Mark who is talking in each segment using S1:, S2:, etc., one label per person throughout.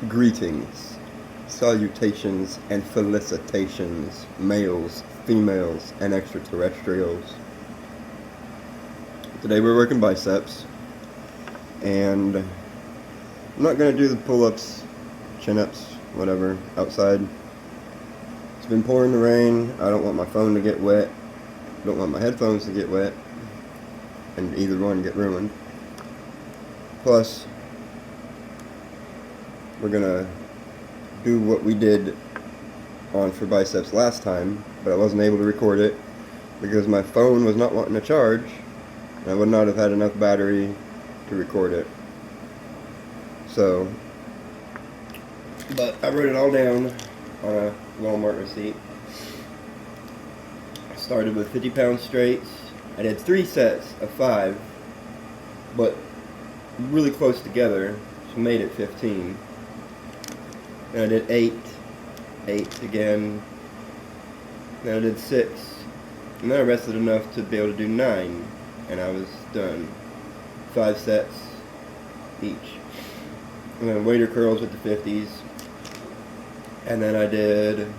S1: Greetings, salutations, and felicitations, males, females, and extraterrestrials. Today we're working biceps, and I'm not going to do the pull-ups, chin-ups, whatever, outside. It's been pouring the rain. I don't want my phone to get wet. I don't want my headphones to get wet, and either one get ruined. Plus, we're going to do what we did on for biceps last time, but I wasn't able to record it because my phone was not wanting to charge, and I would not have had enough battery to record it. So, but I wrote it all down on a Walmart receipt. I started with 50-pound straights. I did 3 sets of 5, but really close together, so made it 15. And I did 8 again. Then I did 6, and then I rested enough to be able to do 9, and I was done. 5 sets each. And then waiter curls with the 50s, and then I did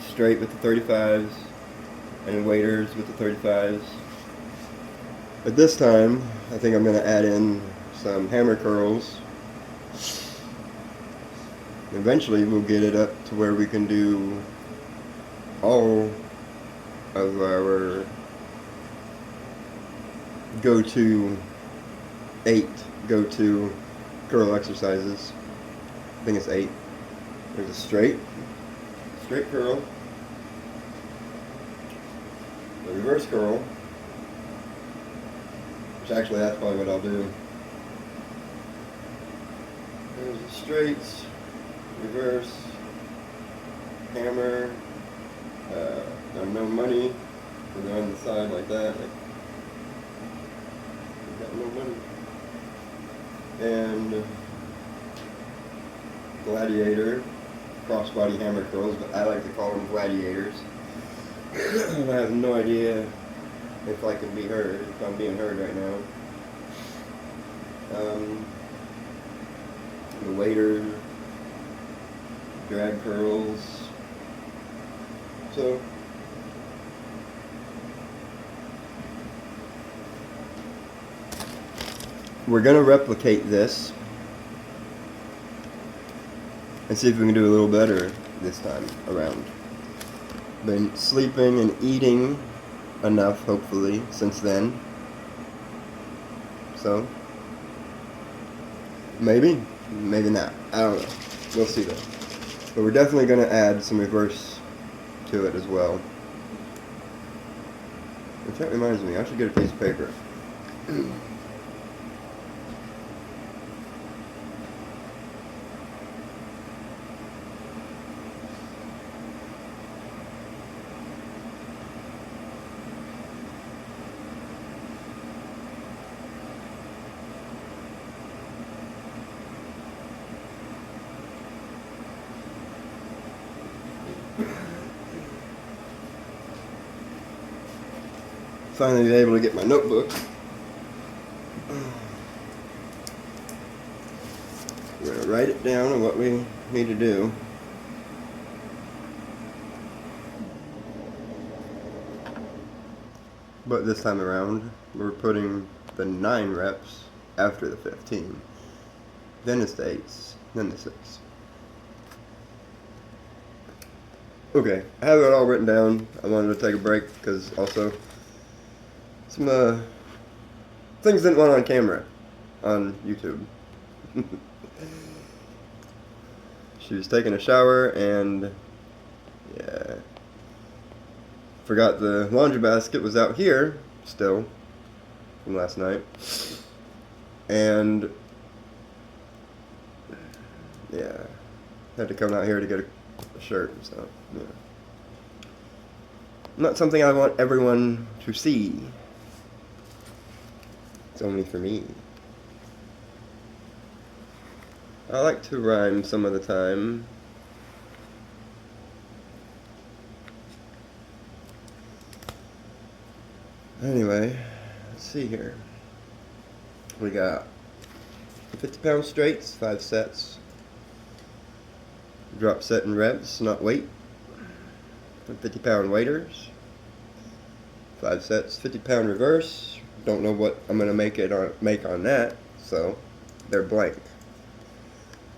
S1: straight with the 35s, and then waiters with the 35s. But this time, I think I'm going to add in some hammer curls. Eventually we'll get it up to where we can do all of our go-to 8 go-to curl exercises. I think it's 8. There's a straight curl, the reverse curl, which actually that's probably what I'll do. There's the straights, reverse, hammer, no money, and they're on the side like that. Like, got no money. And gladiator, crossbody hammer curls, but I like to call them gladiators. I have no idea if I can be heard, if I'm being heard right now. The waiter, drag curls. So we're going to replicate this and see if we can do a little better this time around. Been sleeping and eating enough, hopefully, since then. So maybe not. I don't know. We'll see though. But we're definitely going to add some reverse to it as well. Which that reminds me, I should get a piece of paper. Finally able to get my notebook. We're going to write it down on what we need to do. But this time around, we're putting the 9 reps after the 15. Then it's the 8s, then the 6. Okay, I have it all written down. I wanted to take a break because also some things didn't want on camera on YouTube. She was taking a shower and yeah, forgot the laundry basket was out here still from last night, and yeah, had to come out here to get a shirt. So yeah, not something I want everyone to see. It's only for me. I like to rhyme some of the time. Anyway, let's see here. We got 50-pound straights, 5 sets. Drop set in reps, not weight. 50-pound weighters. 5 sets, 50-pound reverse. Don't know what I'm gonna make on that, so they're blank.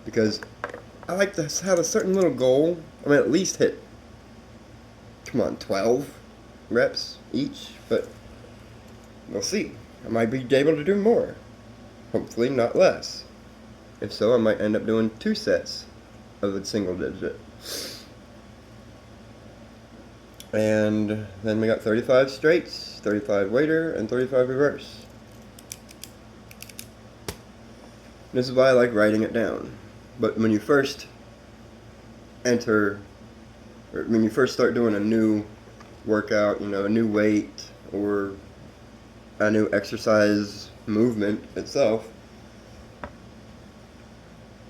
S1: Because I like to have a certain little goal. I mean, at least hit, come on, 12 reps each, but we'll see. I might be able to do more. Hopefully not less. If so, I might end up doing 2 sets of a single digit. And then we got 35 straights, 35 waiter, and 35 reverse. This is why I like writing it down. But when you first enter, or when you first start doing a new workout, you know, a new weight, or a new exercise movement itself,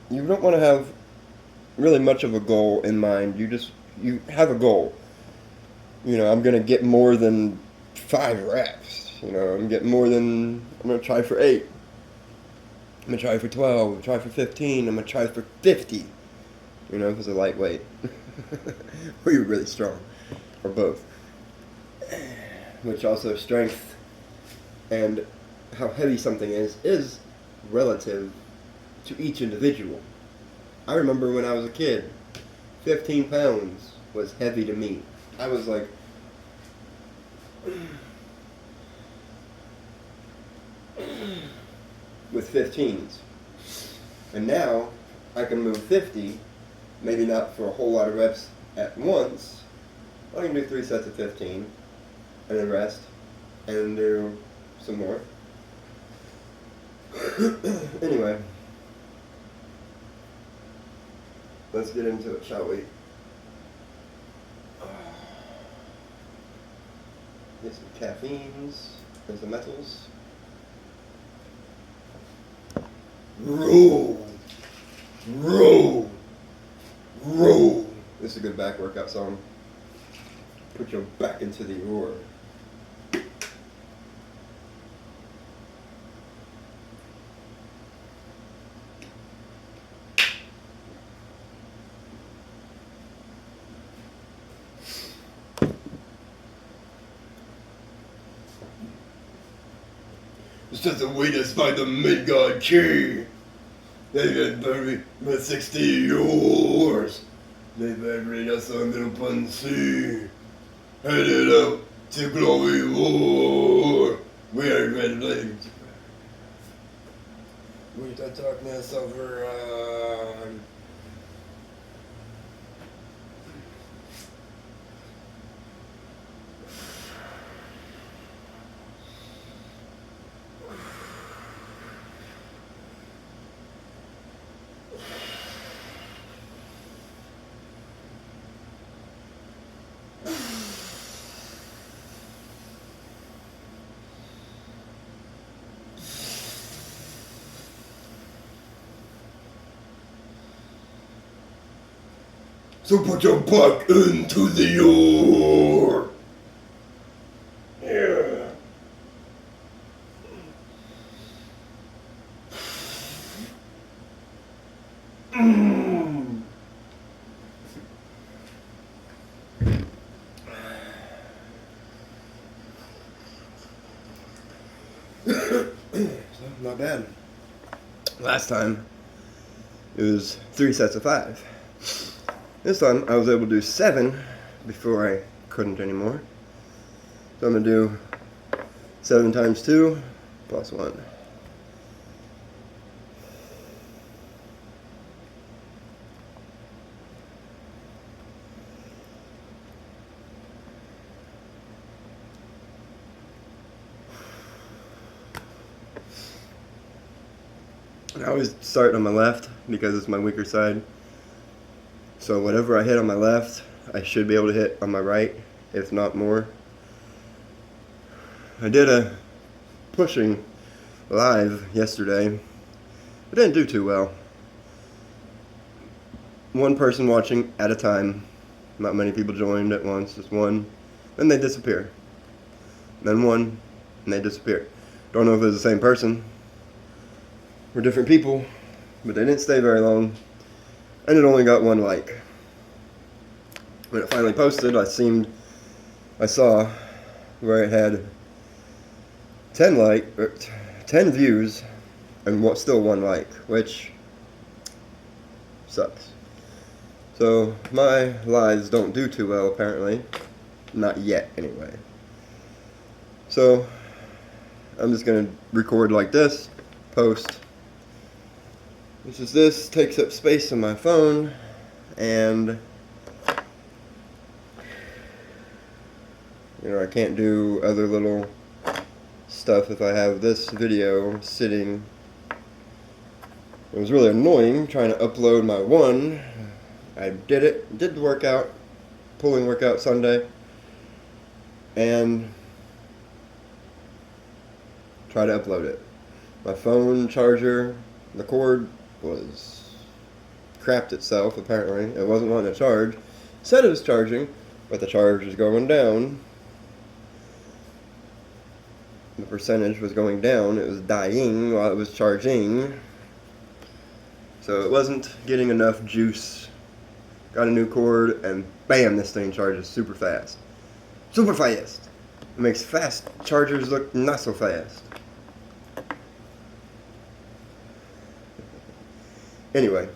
S1: you don't want to have really much of a goal in mind. You have a goal. You know, I'm going to get more than 5 reps. You know, I'm going to try for 8. I'm going to try for 12. I'm going to try for 15. I'm going to try for 50. You know, if it's a lightweight. Or you're really strong. Or both. Which also strength and how heavy something is relative to each individual. I remember when I was a kid, 15 pounds was heavy to me. I was like, with 15s. And now, I can move 50, maybe not for a whole lot of reps at once. I can do 3 sets of 15, and then rest, and do some more. Anyway, let's get into it, shall we? Get some caffeines and some metals. Roll! Roll! Roll! This is a good back workout song. Put your back into the roar. Set the waiters by the Midgard Key. They get buried with 60 years. They buried us under open sea. Headed out to glory war. We are ready to with the darkness over So put your back into the yore. Yeah. Not bad. Last time it was 3 sets of 5. This time I was able to do 7 before I couldn't anymore. So I'm going to do 7 times 2 plus 1. I always start on my left because it's my weaker side. So whatever I hit on my left, I should be able to hit on my right, if not more. I did a pushing live yesterday. I didn't do too well. One person watching at a time. Not many people joined at once, just one. Then they disappear. Then one, and they disappear. Don't know if it was the same person. We're different people, but they didn't stay very long. and it only got 1 like. When it finally posted, I saw where it had 10 views and still 1 like, which sucks. So my lives don't do too well, apparently. Not yet, anyway. So I'm just gonna record like this, post. This takes up space on my phone, and I can't do other little stuff if I have this video sitting. It was really annoying trying to upload my one. I did the workout, pulling workout Sunday, and try to upload it. My phone charger, the cord was crapped itself, apparently. It wasn't wanting to charge. It said it was charging, but the charge was going down. The percentage was going down. It was dying while it was charging. So it wasn't getting enough juice. Got a new cord, and bam, this thing charges super fast. Super fast! It makes fast chargers look not so fast. Anyway.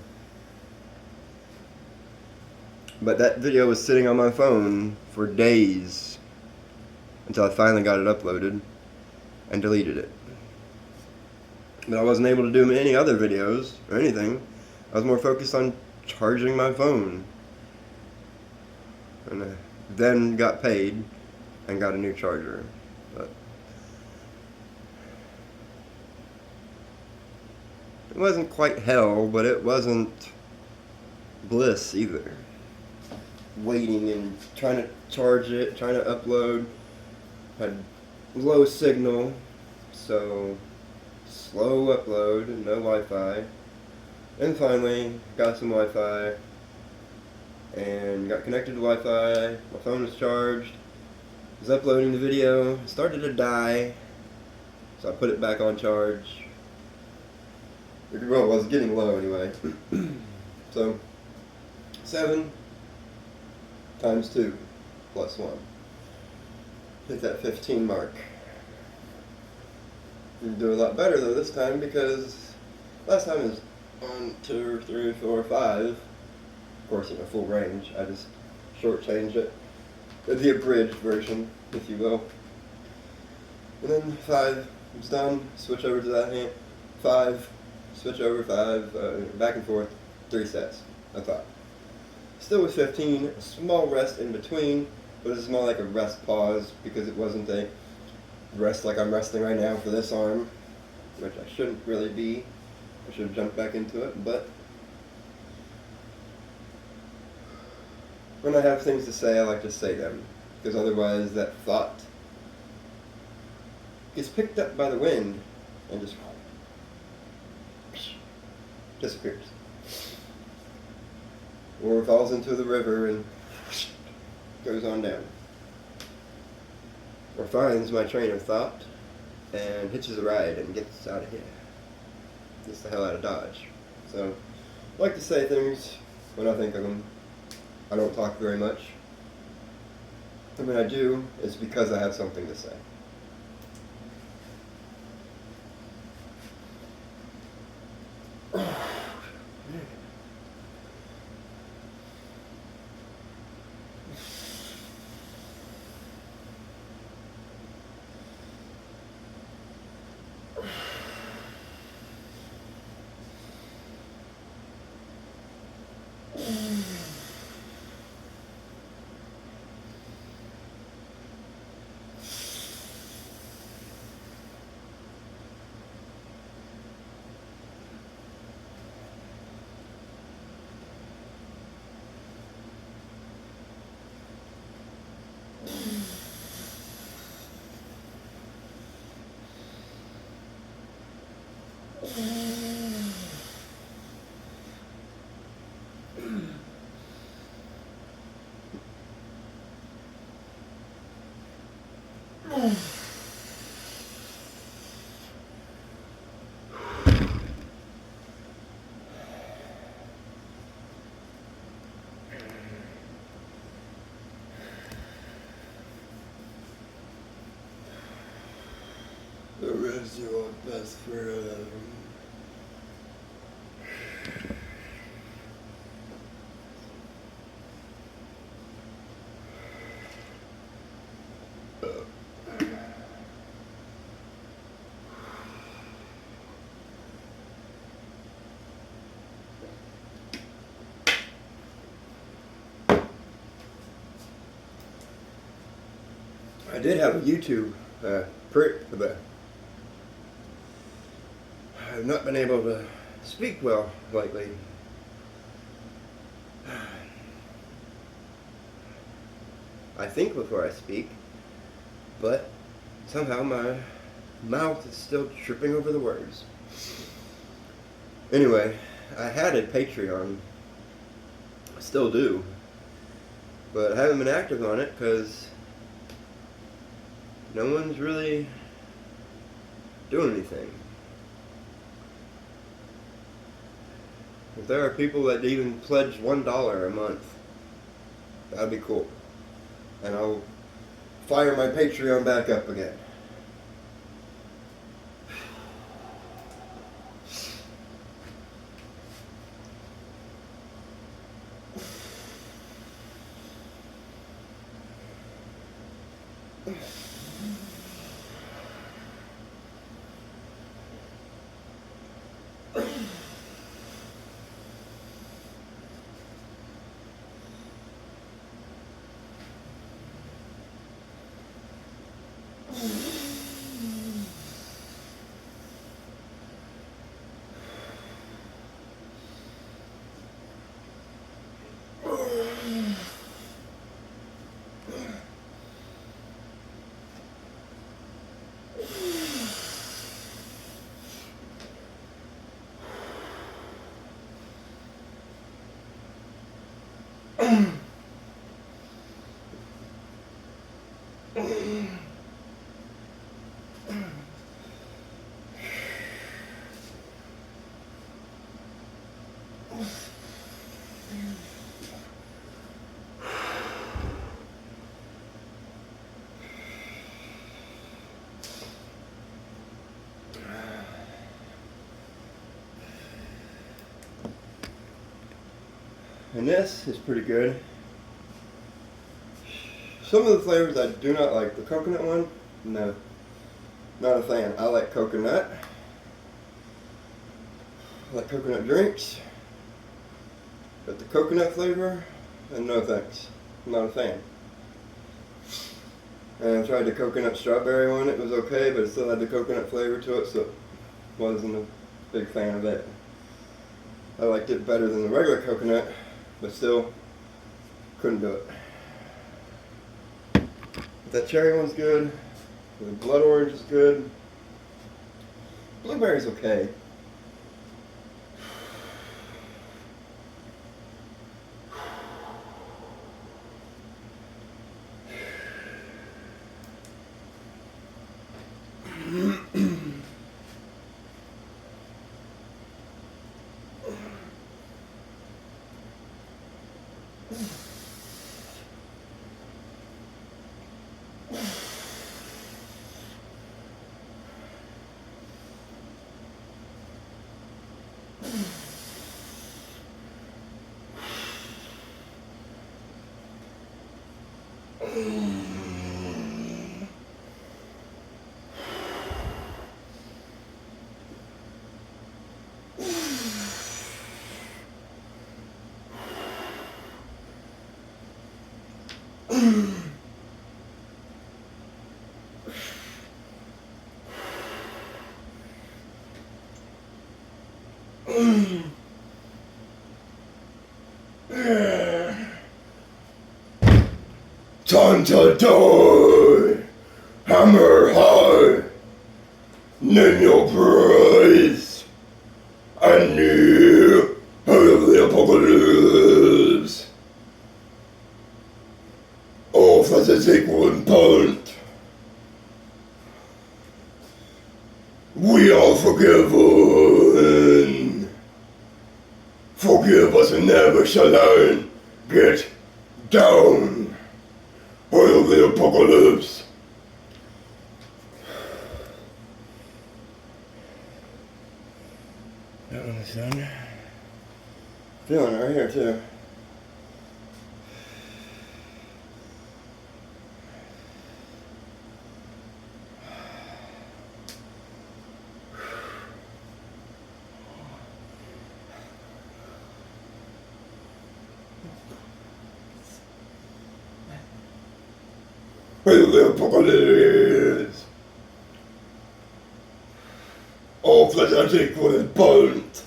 S1: But that video was sitting on my phone for days until I finally got it uploaded and deleted it. But I wasn't able to do any other videos or anything. I was more focused on charging my phone. And I then got paid and got a new charger. But it wasn't quite hell, but it wasn't bliss either. Waiting and trying to charge it, trying to upload. Had low signal, so slow upload and no Wi-Fi. And finally got some Wi-Fi and got connected to Wi-Fi. My phone was charged. Was uploading the video. It started to die, so I put it back on charge. Well, it was getting low anyway. So 7 times 2 plus 1. Hit that 15 mark. You can do a lot better though this time, because last time it was 1, 2, 3, 4, 5. Of course, full range. I just shortchanged it. The abridged version, if you will. And then 5 was done. Switch over to that hand. 5. Switch over 5. Back and forth. 3 sets. I thought. Still with 15. A small rest in between. But it's more like a rest pause, because it wasn't a rest like I'm resting right now for this arm, which I shouldn't really be. I should have jumped back into it, but when I have things to say, I like to say them, because otherwise that thought gets picked up by the wind and just disappears. Or falls into the river and goes on down. Or finds my train of thought and hitches a ride and gets out of here. Gets the hell out of Dodge. So, I like to say things when I think of them. I don't talk very much. And when I do, it's because I have something to say. is your best friend? I did have a YouTube prick, but I've not been able to speak well lately. I think before I speak, but somehow my mouth is still tripping over the words. Anyway, I had a Patreon. I still do. But I haven't been active on it because no one's really doing anything. If there are people that even pledge $1 a month, that'd be cool. And I'll fire my Patreon back up again. And this is pretty good. Some of the flavors I do not like. The coconut one, no, not a fan. I like coconut. I like coconut drinks. But the coconut flavor, no thanks. I'm not a fan. And I tried the coconut strawberry one. It was okay, but it still had the coconut flavor to it, so wasn't a big fan of it. I liked it better than the regular coconut, but still couldn't do it. That cherry one's good. The blood orange is good. Blueberry's okay. Time to die! Hammer high! Name your price! And near out of the apocalypse! Off as a sequel and punt! We are forgiven! Forgive us and never shall learn! Get down! Out of the apocalypse! done. Feeling it right here too. The apocalypse! All flesh and equal is burnt.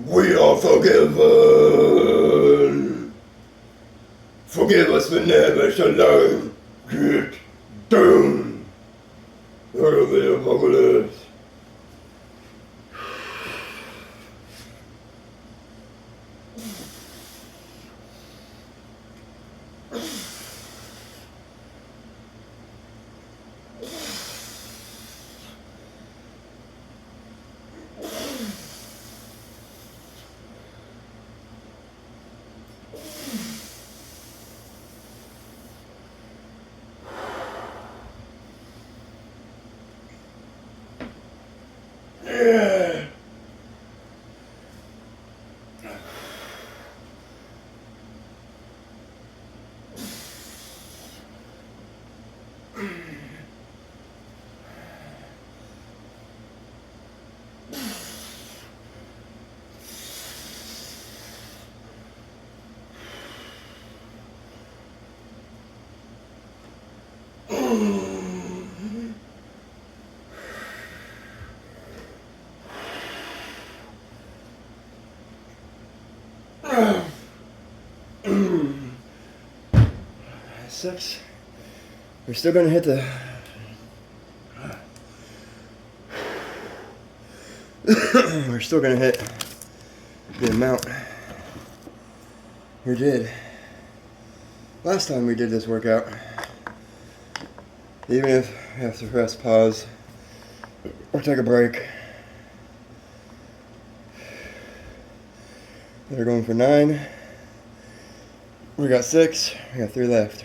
S1: We are forgiven. Forgive us for never shall get down. The apocalypse. Yeah. Six. We're still gonna hit the. We're still gonna hit the amount we did last time we did this workout. Even if we have to rest, pause, or take a break. They're going for 9. We got 6. We got 3 left.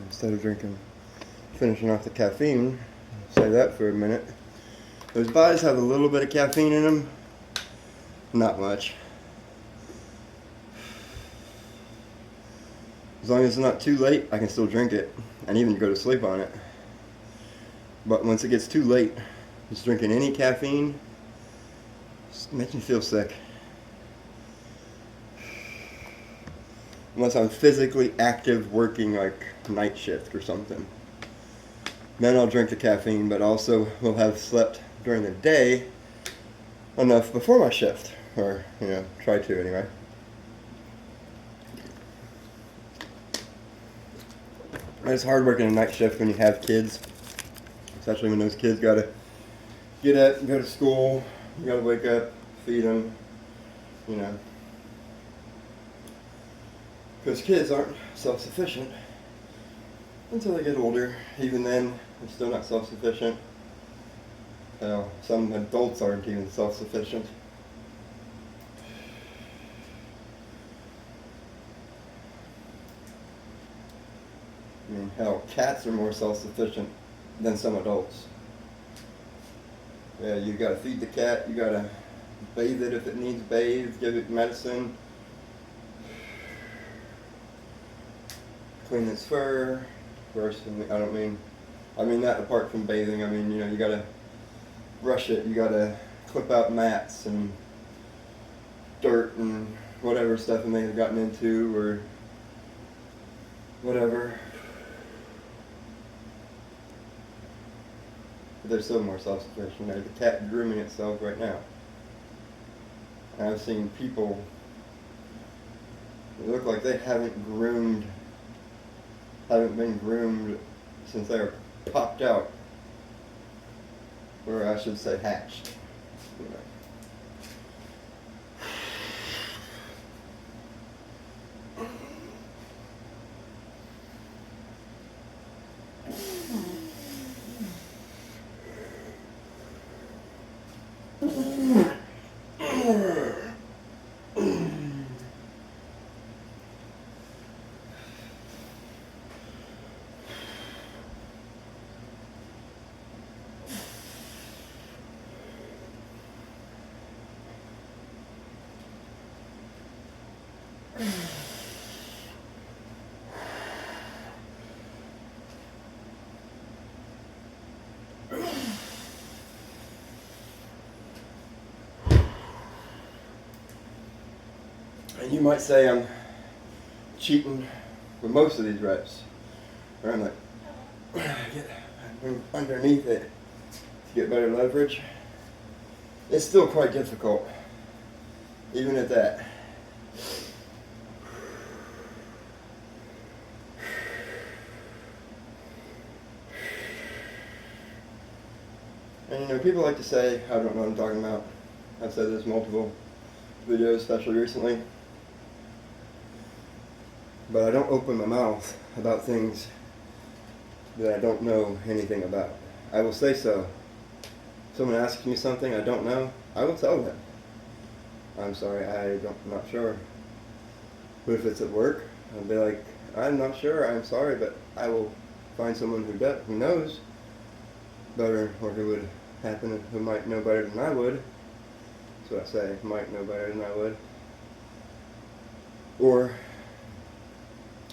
S1: Instead of finishing off the caffeine, say that for a minute. Those buys have a little bit of caffeine in them, not much. As long as it's not too late, I can still drink it and even go to sleep on it. But once it gets too late, just drinking any caffeine just makes me feel sick. Unless I'm physically active working like night shift or something. Then I'll drink the caffeine, but also will have slept during the day enough before my shift. Or, try to anyway. It's hard working a night shift when you have kids. Especially when those kids gotta get up and go to school. You gotta wake up, feed them, Because kids aren't self-sufficient until they get older. Even then, they're still not self-sufficient. Some adults aren't even self-sufficient. I mean, hell, cats are more self-sufficient than some adults. Yeah, you gotta feed the cat, you gotta bathe it if it needs bathed, give it medicine, clean its fur. Of course, I mean that apart from bathing. I mean, you gotta brush it, you gotta clip out mats and dirt and whatever stuff it may have gotten into or whatever. But they're still more self-sufficient. There's a cat grooming itself right now. And I've seen people that look like they haven't been groomed since they were popped out. Or I should say hatched. And you might say I'm cheating with most of these reps, where I'm like, get underneath it to get better leverage. It's still quite difficult, even at that. And you know, people like to say, I don't know what I'm talking about. I've said this multiple videos, especially recently. But I don't open my mouth about things that I don't know anything about. I will say so. If someone asks me something I don't know, I will tell them. I'm sorry, I'm not sure. But if it's at work, I'll be like, I'm not sure, I'm sorry, but I will find someone who knows better, or who would happen, who might know better than I would. That's what I say, might know better than I would. Or,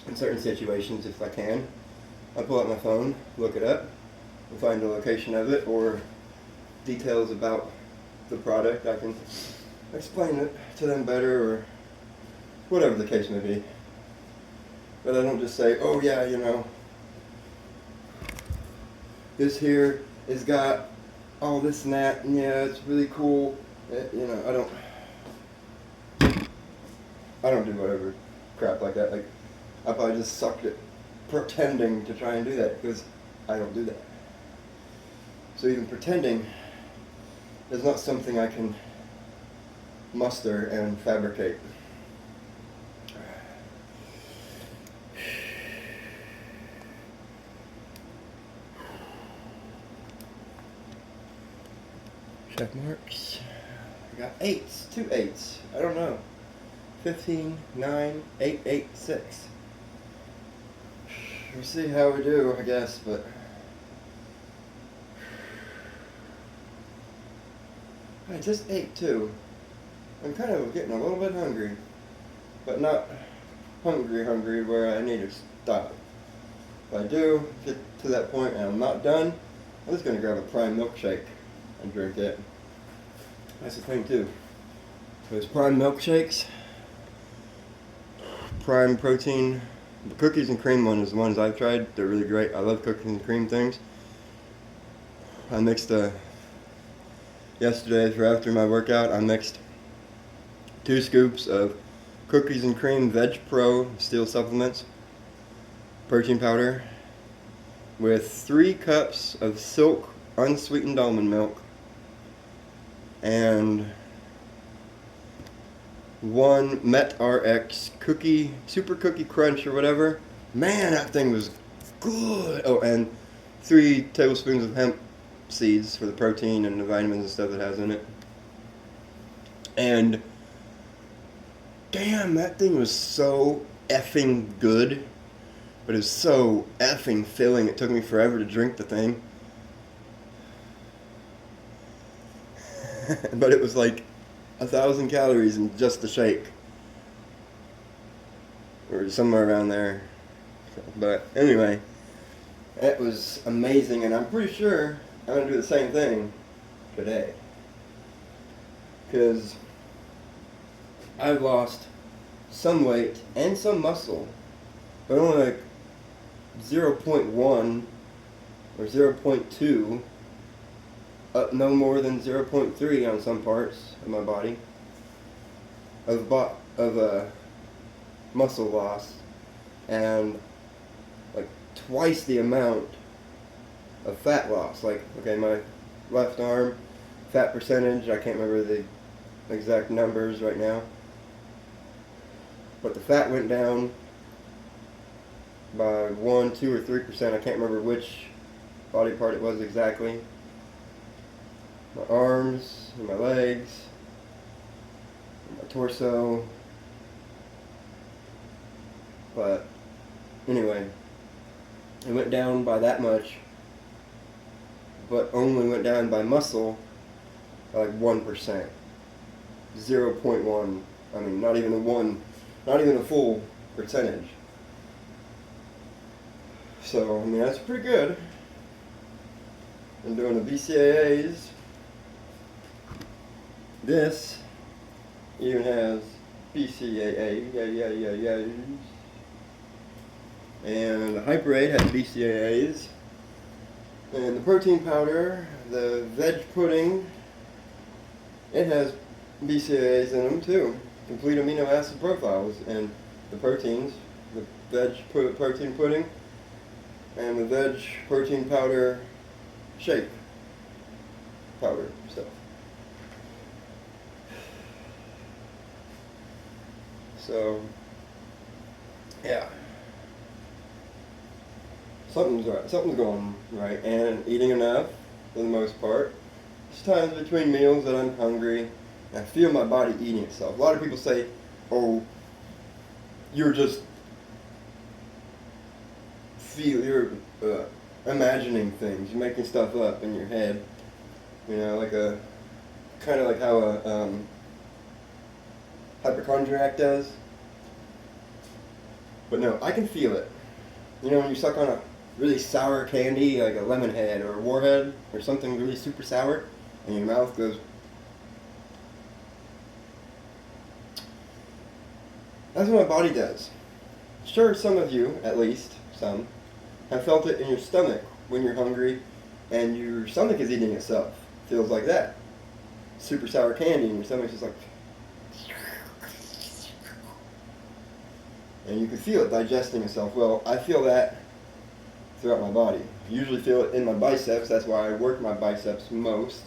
S1: in certain situations, if I can, I'll pull out my phone, look it up, and find the location of it, or details about the product. I can explain it to them better, or whatever the case may be. But I don't just say, oh yeah, you know, this here has got all this and that, and yeah, it's really cool. You know, I don't do whatever crap like that. Like, I probably just sucked at pretending to try and do that, because I don't do that. So even pretending is not something I can muster and fabricate. Check marks. I got 8s, 2 8s. I don't know. 15, 9, 8, 8, 6. We'll see how we do, I guess, but I just ate too. I'm kind of getting a little bit hungry, but not hungry where I need to stop. If I do get to that point and I'm not done, I'm just going to grab a Prime milkshake and drink it. That's the thing too. Those Prime milkshakes, Prime protein, the cookies and cream one is the ones I've tried. They're really great. I love cookies and cream things. I mixed yesterday for after my workout, I mixed 2 scoops of cookies and cream Veg Pro Steel supplements, protein powder, with 3 cups of Silk unsweetened almond milk, and 1 Met RX cookie, super cookie crunch or whatever. Man, that thing was good. Oh, and 3 tablespoons of hemp seeds for the protein and the vitamins and stuff it has in it. And damn, that thing was so effing good. But it was so effing filling, it took me forever to drink the thing. But it was like 1,000 calories in just the shake, or somewhere around there. But anyway, it was amazing, and I'm pretty sure I'm going to do the same thing today, because I've lost some weight and some muscle, but only like 0.1 or 0.2, up no more than 0.3 on some parts of my body of muscle loss, and like twice the amount of fat loss. Like, okay, my left arm fat percentage, I can't remember the exact numbers right now, but the fat went down by 1, 2, or 3%. I can't remember which body part it was exactly. my arms, and my legs, and my torso. But anyway, it went down by that much, but only went down by muscle by like 1%. 0.1. I mean, not even a full percentage. So, I mean, that's pretty good. I'm doing the BCAAs. This even has BCAAs. And the Hyper-8 has BCAAs. And the protein powder, the veg pudding, it has BCAAs in them too. Complete amino acid profiles. And the proteins, the veg protein pudding, and the veg protein powder shake powder stuff. So, yeah. Something's right. Something's going right. And eating enough, for the most part. There's times between meals that I'm hungry. And I feel my body eating itself. A lot of people say, oh, you're just you're imagining things. You're making stuff up in your head. You know, like kind of like how a hypochondriac does. But no, I can feel it. You know, when you suck on a really sour candy, like a lemon head or a warhead or something really super sour, and your mouth goes. That's what my body does. Sure, some of you, at least some, have felt it in your stomach when you're hungry and your stomach is eating itself. Feels like that. Super sour candy and your stomach's just like. And you can feel it digesting itself. Well, I feel that throughout my body. I usually feel it in my biceps. That's why I work my biceps most.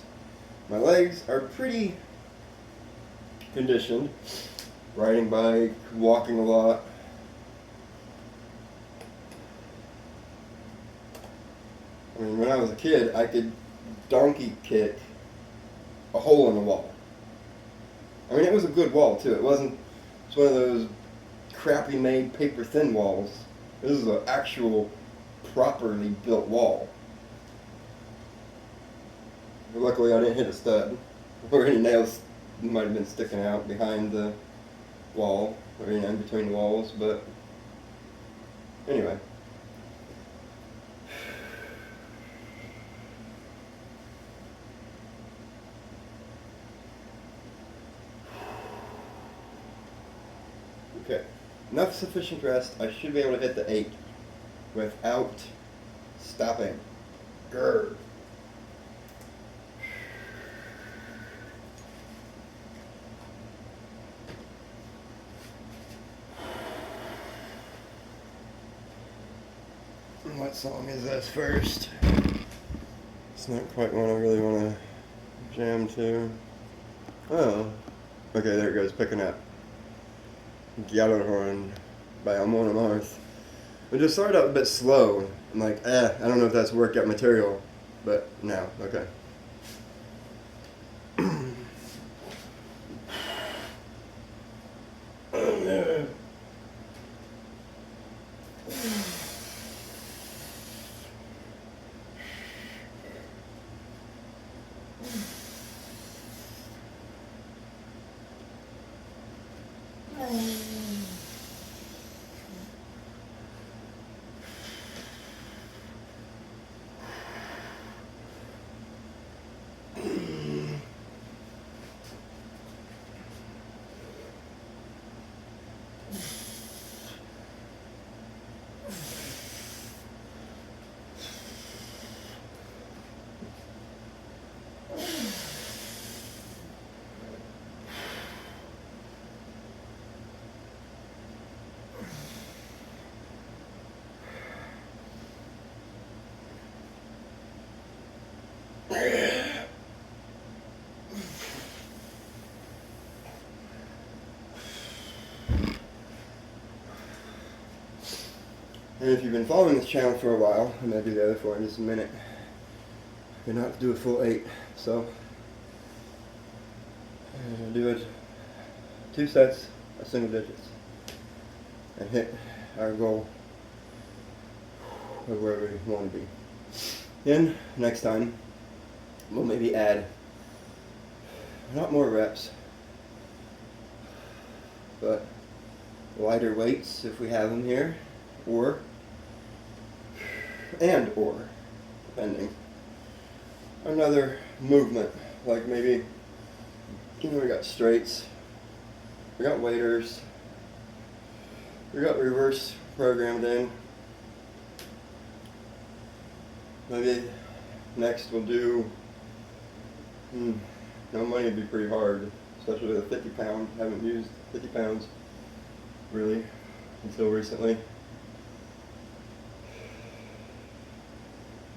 S1: My legs are pretty conditioned. Riding bike, walking a lot. I mean, when I was a kid, I could donkey kick a hole in the wall. I mean, it was a good wall, too. It wasn't just one of those crappy made paper thin walls. This is an actual properly built wall. But luckily I didn't hit a stud, or any nails might have been sticking out behind the wall, or in between the walls, but anyway. Okay, enough sufficient rest. I should be able to hit the 8 without stopping. Grr. What song is this first? It's not quite one I really want to jam to. Oh, okay, there it goes, picking up. Gjallarhorn by Amon Amarth. It just started out a bit slow. I'm like, I don't know if that's workout material, but no, okay. And if you've been following this channel for a while, I'm going to do the other 4 in just a minute. You're not to do a full 8, so And we'll do it 2 sets of single digits and hit our goal of wherever we want to be. Then next time we'll maybe add not more reps, but lighter weights if we have them here, or depending, another movement, like maybe, we got straights, we got waiters, we got reverse programmed in. Maybe next we'll do, no money would be pretty hard, especially with a 50 pound, haven't used 50 pounds really until recently.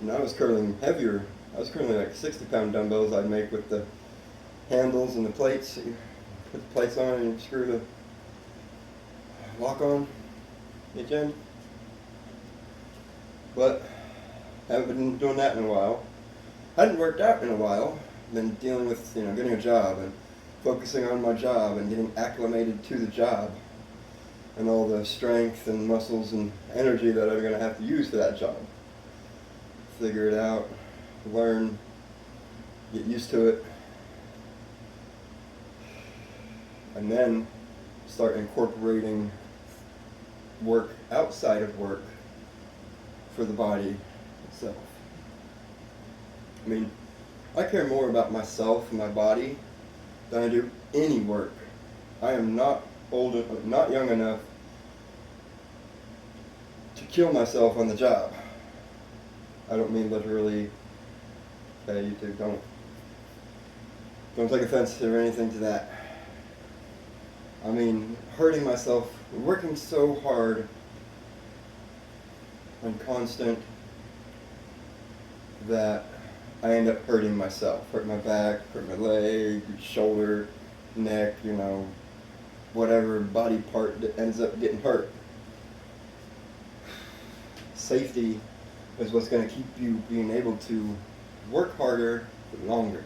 S1: And I was curling heavier. I was curling like 60-pound dumbbells I'd make with the handles and the plates. You put the plates on and you screw the lock on each end. But haven't been doing that in a while. Hadn't worked out in a while. Been dealing with, getting a job and focusing on my job and getting acclimated to the job and all the strength and muscles and energy that I'm going to have to use for that job. Figure it out, learn, get used to it, and then start incorporating work outside of work for the body itself. I mean, I care more about myself and my body than I do any work. I am not not young enough to kill myself on the job. I don't mean literally. Okay, you two, don't take offense or anything to that. I mean hurting myself, working so hard and constant that I end up hurting myself. Hurt my back, hurt my leg, shoulder, neck, whatever body part that ends up getting hurt. Safety is what's going to keep you being able to work harder but longer.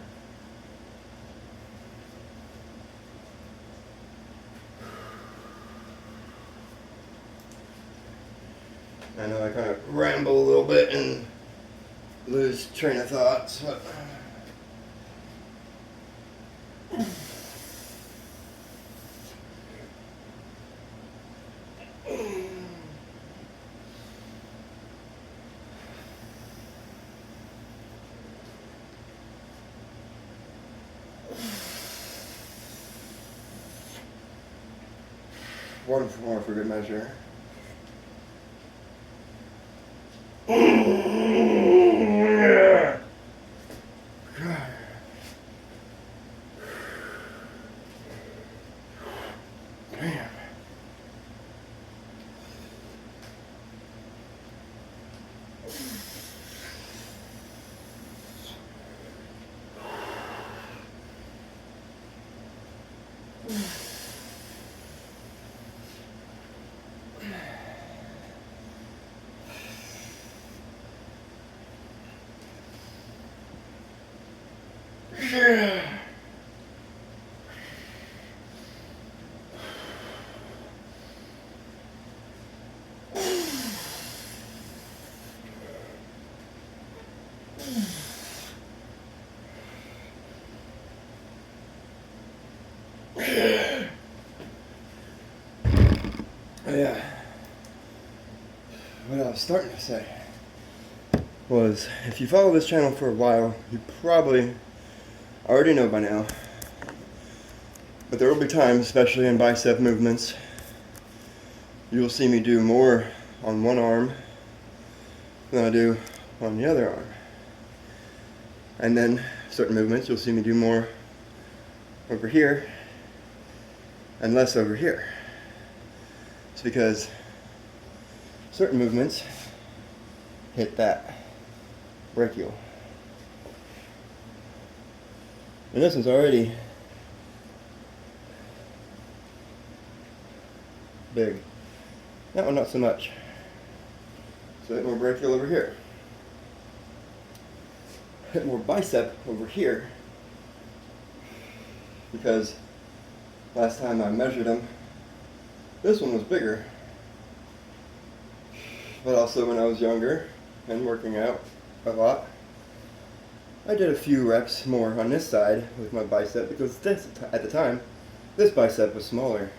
S1: I know I kind of ramble a little bit and lose train of thoughts, but one more for good measure. Yeah. Damn. Yeah. Yeah. What I was starting to say was, if you follow this channel for a while, you probably already know by now, but there will be times, especially in bicep movements, you will see me do more on one arm than I do on the other arm. And then certain movements you'll see me do more over here and less over here. It's because certain movements hit that brachial. And this one's already big. That one not so much. So hit more brachial over here. Hit more bicep over here. because last time I measured them, this one was bigger. But also when I was younger and working out a lot, I did a few reps more on this side with my bicep because this, at the time, this bicep was smaller.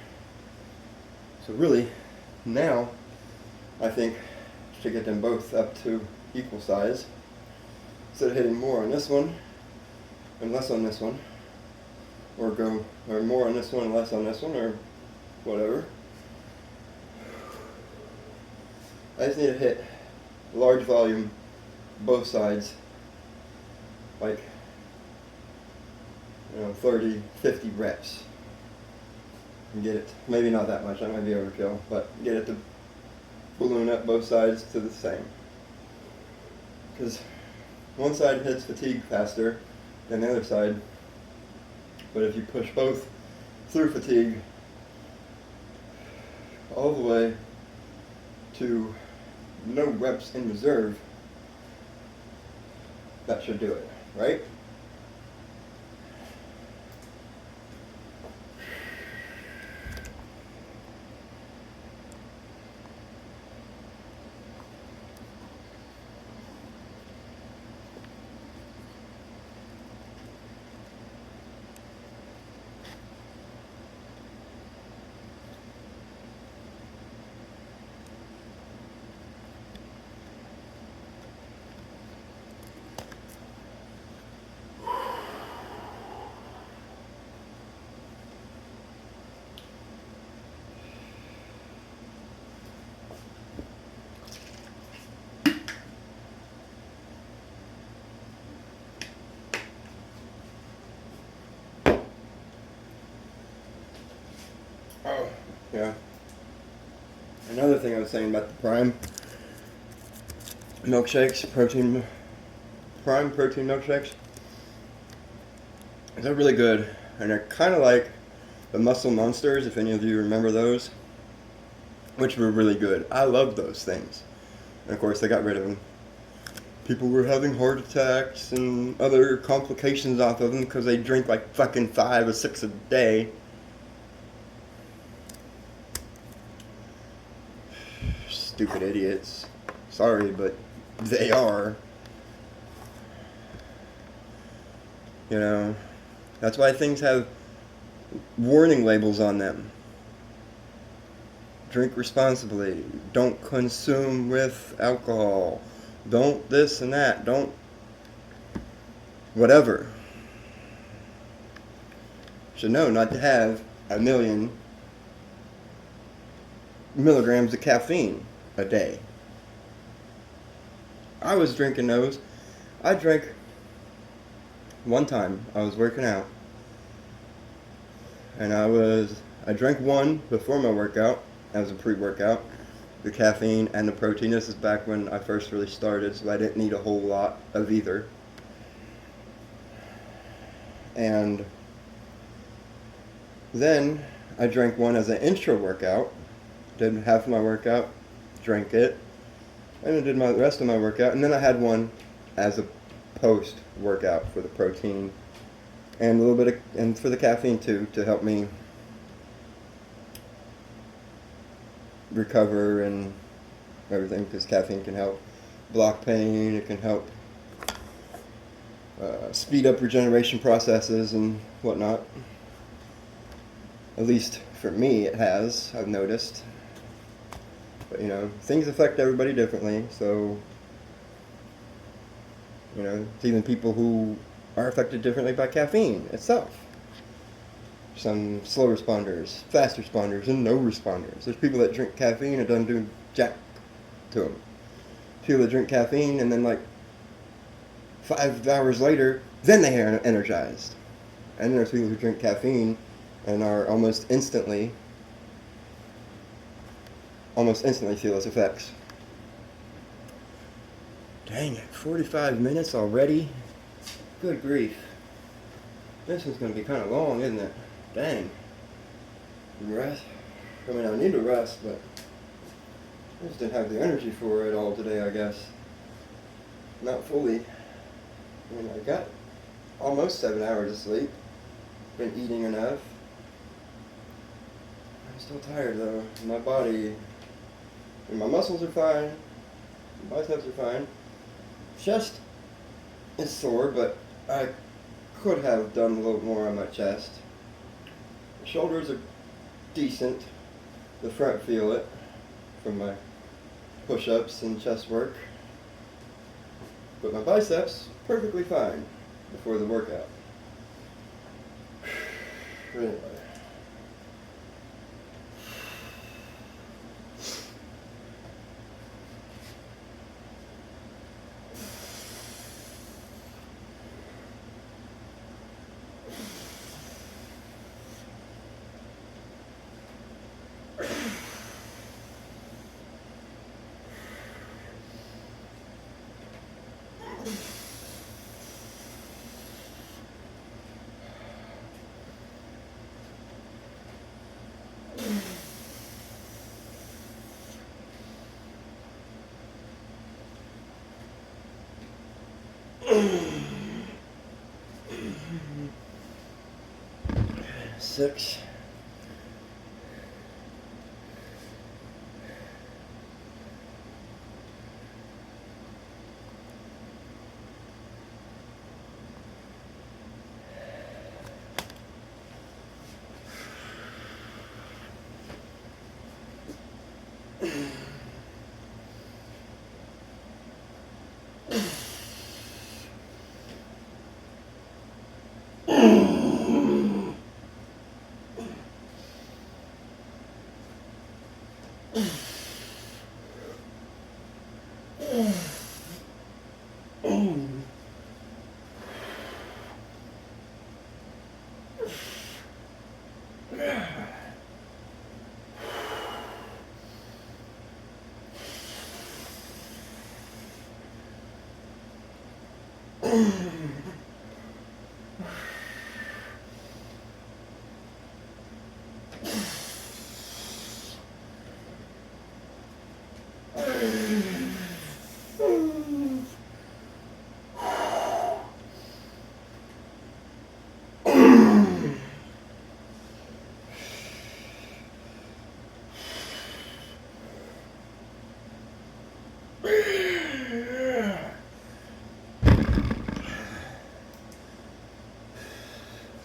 S1: So really, now, I think to get them both up to equal size, instead of hitting more on this one and less on this one, or more on this one and less on this one, or whatever, I just need to hit large volume, both sides, like, 30, 50 reps. And get it, maybe not that much, that might be overkill, but get it to balloon up both sides to the same. Because one side hits fatigue faster than the other side, but if you push both through fatigue all the way to no reps in reserve, that should do it, right? Oh, yeah. Another thing I was saying about the Prime milkshakes, Prime protein milkshakes, they're really good, and they're kind of like the Muscle Monsters, if any of you remember those, which were really good. I loved those things, and of course they got rid of them. People were having heart attacks and other complications off of them because they drink like fucking 5 or 6 a day. Stupid idiots. Sorry, but they are. That's why things have warning labels on them. Drink responsibly. Don't consume with alcohol. Don't this and that. Don't whatever. Should know not to have 1,000,000 milligrams of caffeine a day. I was drinking those. I drank one time. I was working out, and I drank one before my workout as a pre-workout, the caffeine and the protein. This is back when I first really started, so I didn't need a whole lot of either. And then I drank one as an intro workout. Did half of my workout, drank it, and I did the rest of my workout, and then I had one as a post workout for the protein and a little bit and for the caffeine too, to help me recover and everything, because caffeine can help block pain, it can help speed up regeneration processes and whatnot. At least for me it has, I've noticed. But things affect everybody differently, so it's even people who are affected differently by caffeine itself. Some slow responders, fast responders, and no responders. There's people that drink caffeine and doesn't do jack to them. People that drink caffeine and then 5 hours later, then they are energized. And then there's people who drink caffeine and are almost instantly feel its effects. Dang it, 45 minutes already? Good grief. This one's going to be kind of long, isn't it? Dang. Rest? I mean, I need to rest, but I just didn't have the energy for it all today, I guess. Not fully. I mean, I got almost 7 hours of sleep. been eating enough. I'm still tired though. My body, and my muscles are fine. My biceps are fine. Chest is sore, but I could have done a little more on my chest. The shoulders are decent. The front feel it from my push-ups and chest work. But my biceps, perfectly fine before the workout. Anyway. Six.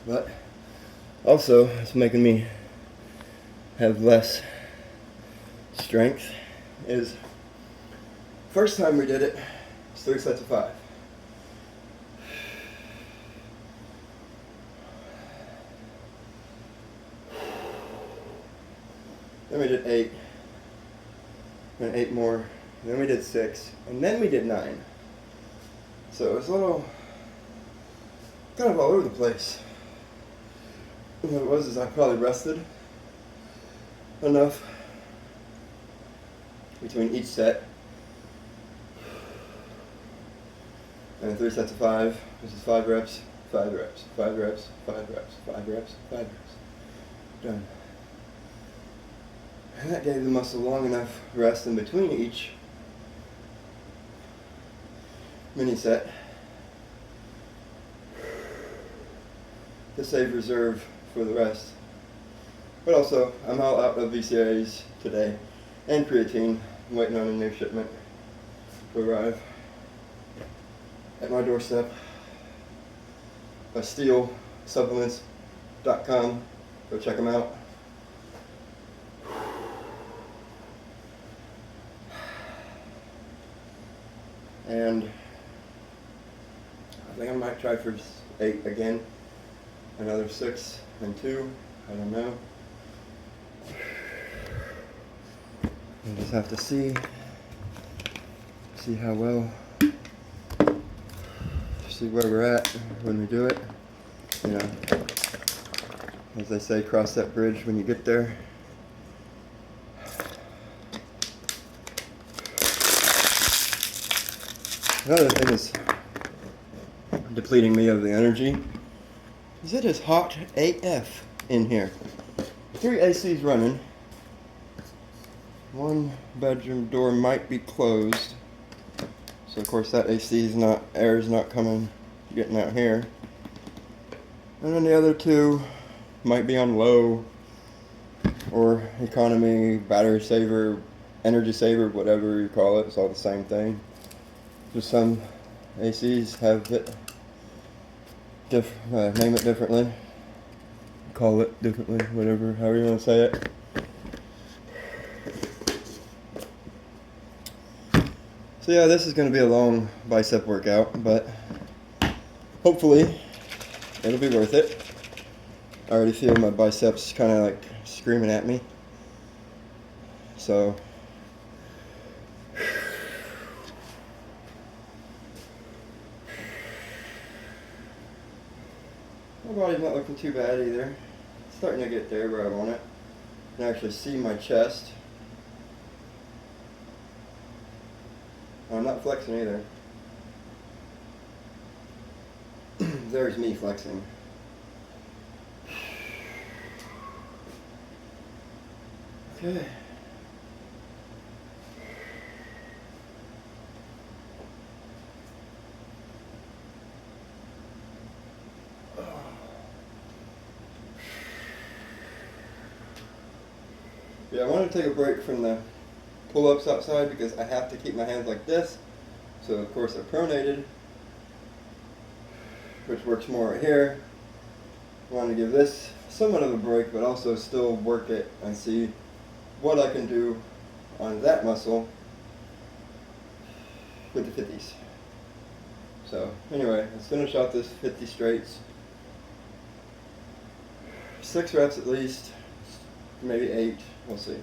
S1: But also, it's making me have less strength. Is first time we did it, it's 3 sets of 5. Then we did 8, and 8 more. Then we did 6, and then we did 9. So it was a little, kind of all over the place. And what it was is I probably rested enough between each set. And 3 sets of 5, which is 5 reps, 5 reps, 5 reps, 5 reps, 5 reps, 5 reps. Done. And that gave the muscle long enough rest in between each mini set to save reserve for the rest. But also, I'm all out of VCAs today and creatine. I'm waiting on a new shipment to arrive at my doorstep. SteelSupplements.com. Go check them out. And I think I might try for 8 again. Another 6 and 2. I don't know. We'll just have to see how well, see where we're at when we do it. You know, as they say, cross that bridge when you get there. Another thing is depleting me of the energy is it is hot AF in here. 3 ACs running. One bedroom door might be closed. So of course that AC is not, air is not coming, getting out here. And then the other two might be on low or economy, battery saver, energy saver, whatever you call it. It's all the same thing. Just some ACs have it name it differently, call it differently, whatever, however you want to say it. So yeah, this is going to be a long bicep workout, but hopefully it'll be worth it. I already feel my biceps kind of like screaming at me. So my body's not looking too bad either. It's starting to get there where I want it. I can actually see my chest. I'm not flexing either. There's me flexing. Okay. Yeah, I want to take a break from the pull-ups outside because I have to keep my hands like this. So of course I pronated, which works more right here. I want to give this somewhat of a break, but also still work it and see what I can do on that muscle with the 50s. So anyway, let's finish out this 50 straights. 6 reps at least, maybe 8, we'll see.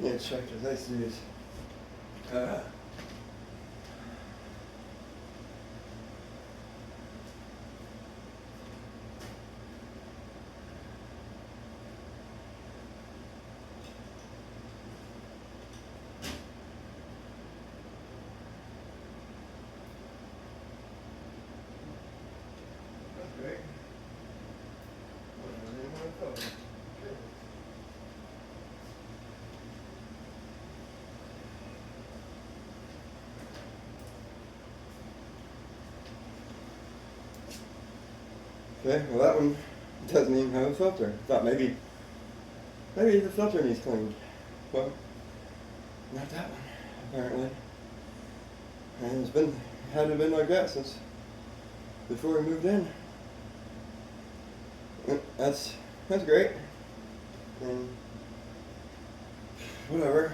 S1: Yeah, check this. I see this. That's great. Okay, well that one doesn't even have a filter. Thought maybe the filter needs cleaned. Well, not that one, apparently. And hadn't been like that since before we moved in. That's great. And whatever.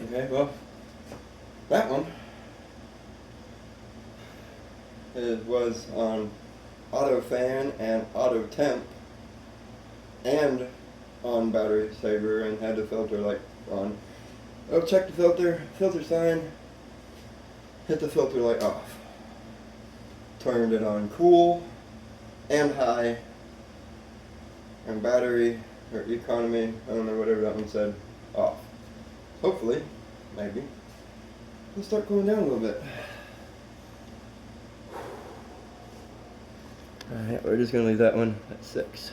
S1: Okay, well, that one was on auto fan and auto temp and on battery saver and had the filter light on. Oh, check the filter sign, hit the filter light off. Turned it on cool and high, and battery or economy, I don't know, whatever that one said, off. Hopefully, maybe, it'll start cooling down a little bit. Alright, we're just going to leave that one at 6.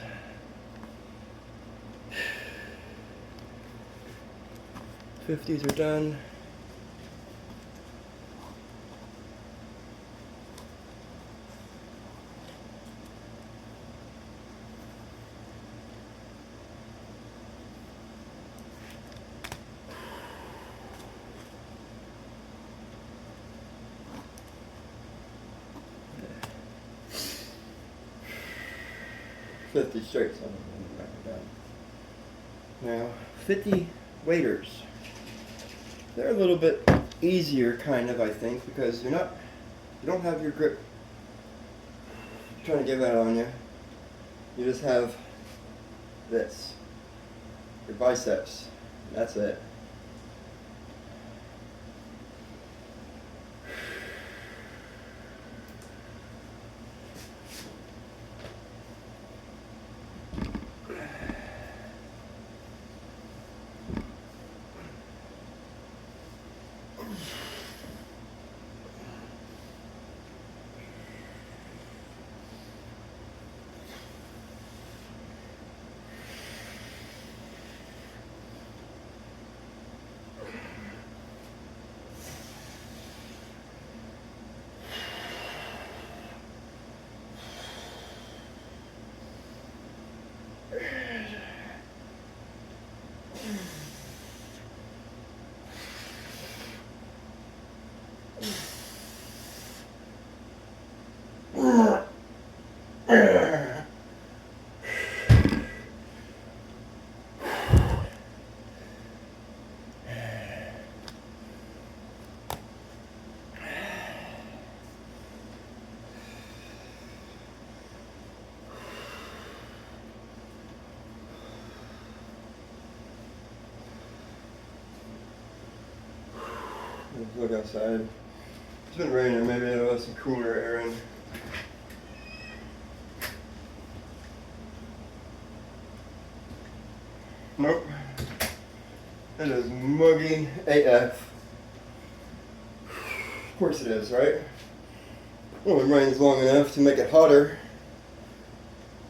S1: '50s are done. '50 straights on them. Now, 50 waders. They're a little bit easier, kind of, I think, because you don't have your grip trying to give that on you. You just have this, your biceps. That's it. Look outside. It's been raining, maybe it'll have some cooler air in. Nope. It is muggy AF. Of course it is, right? Well, it rains long enough to make it hotter.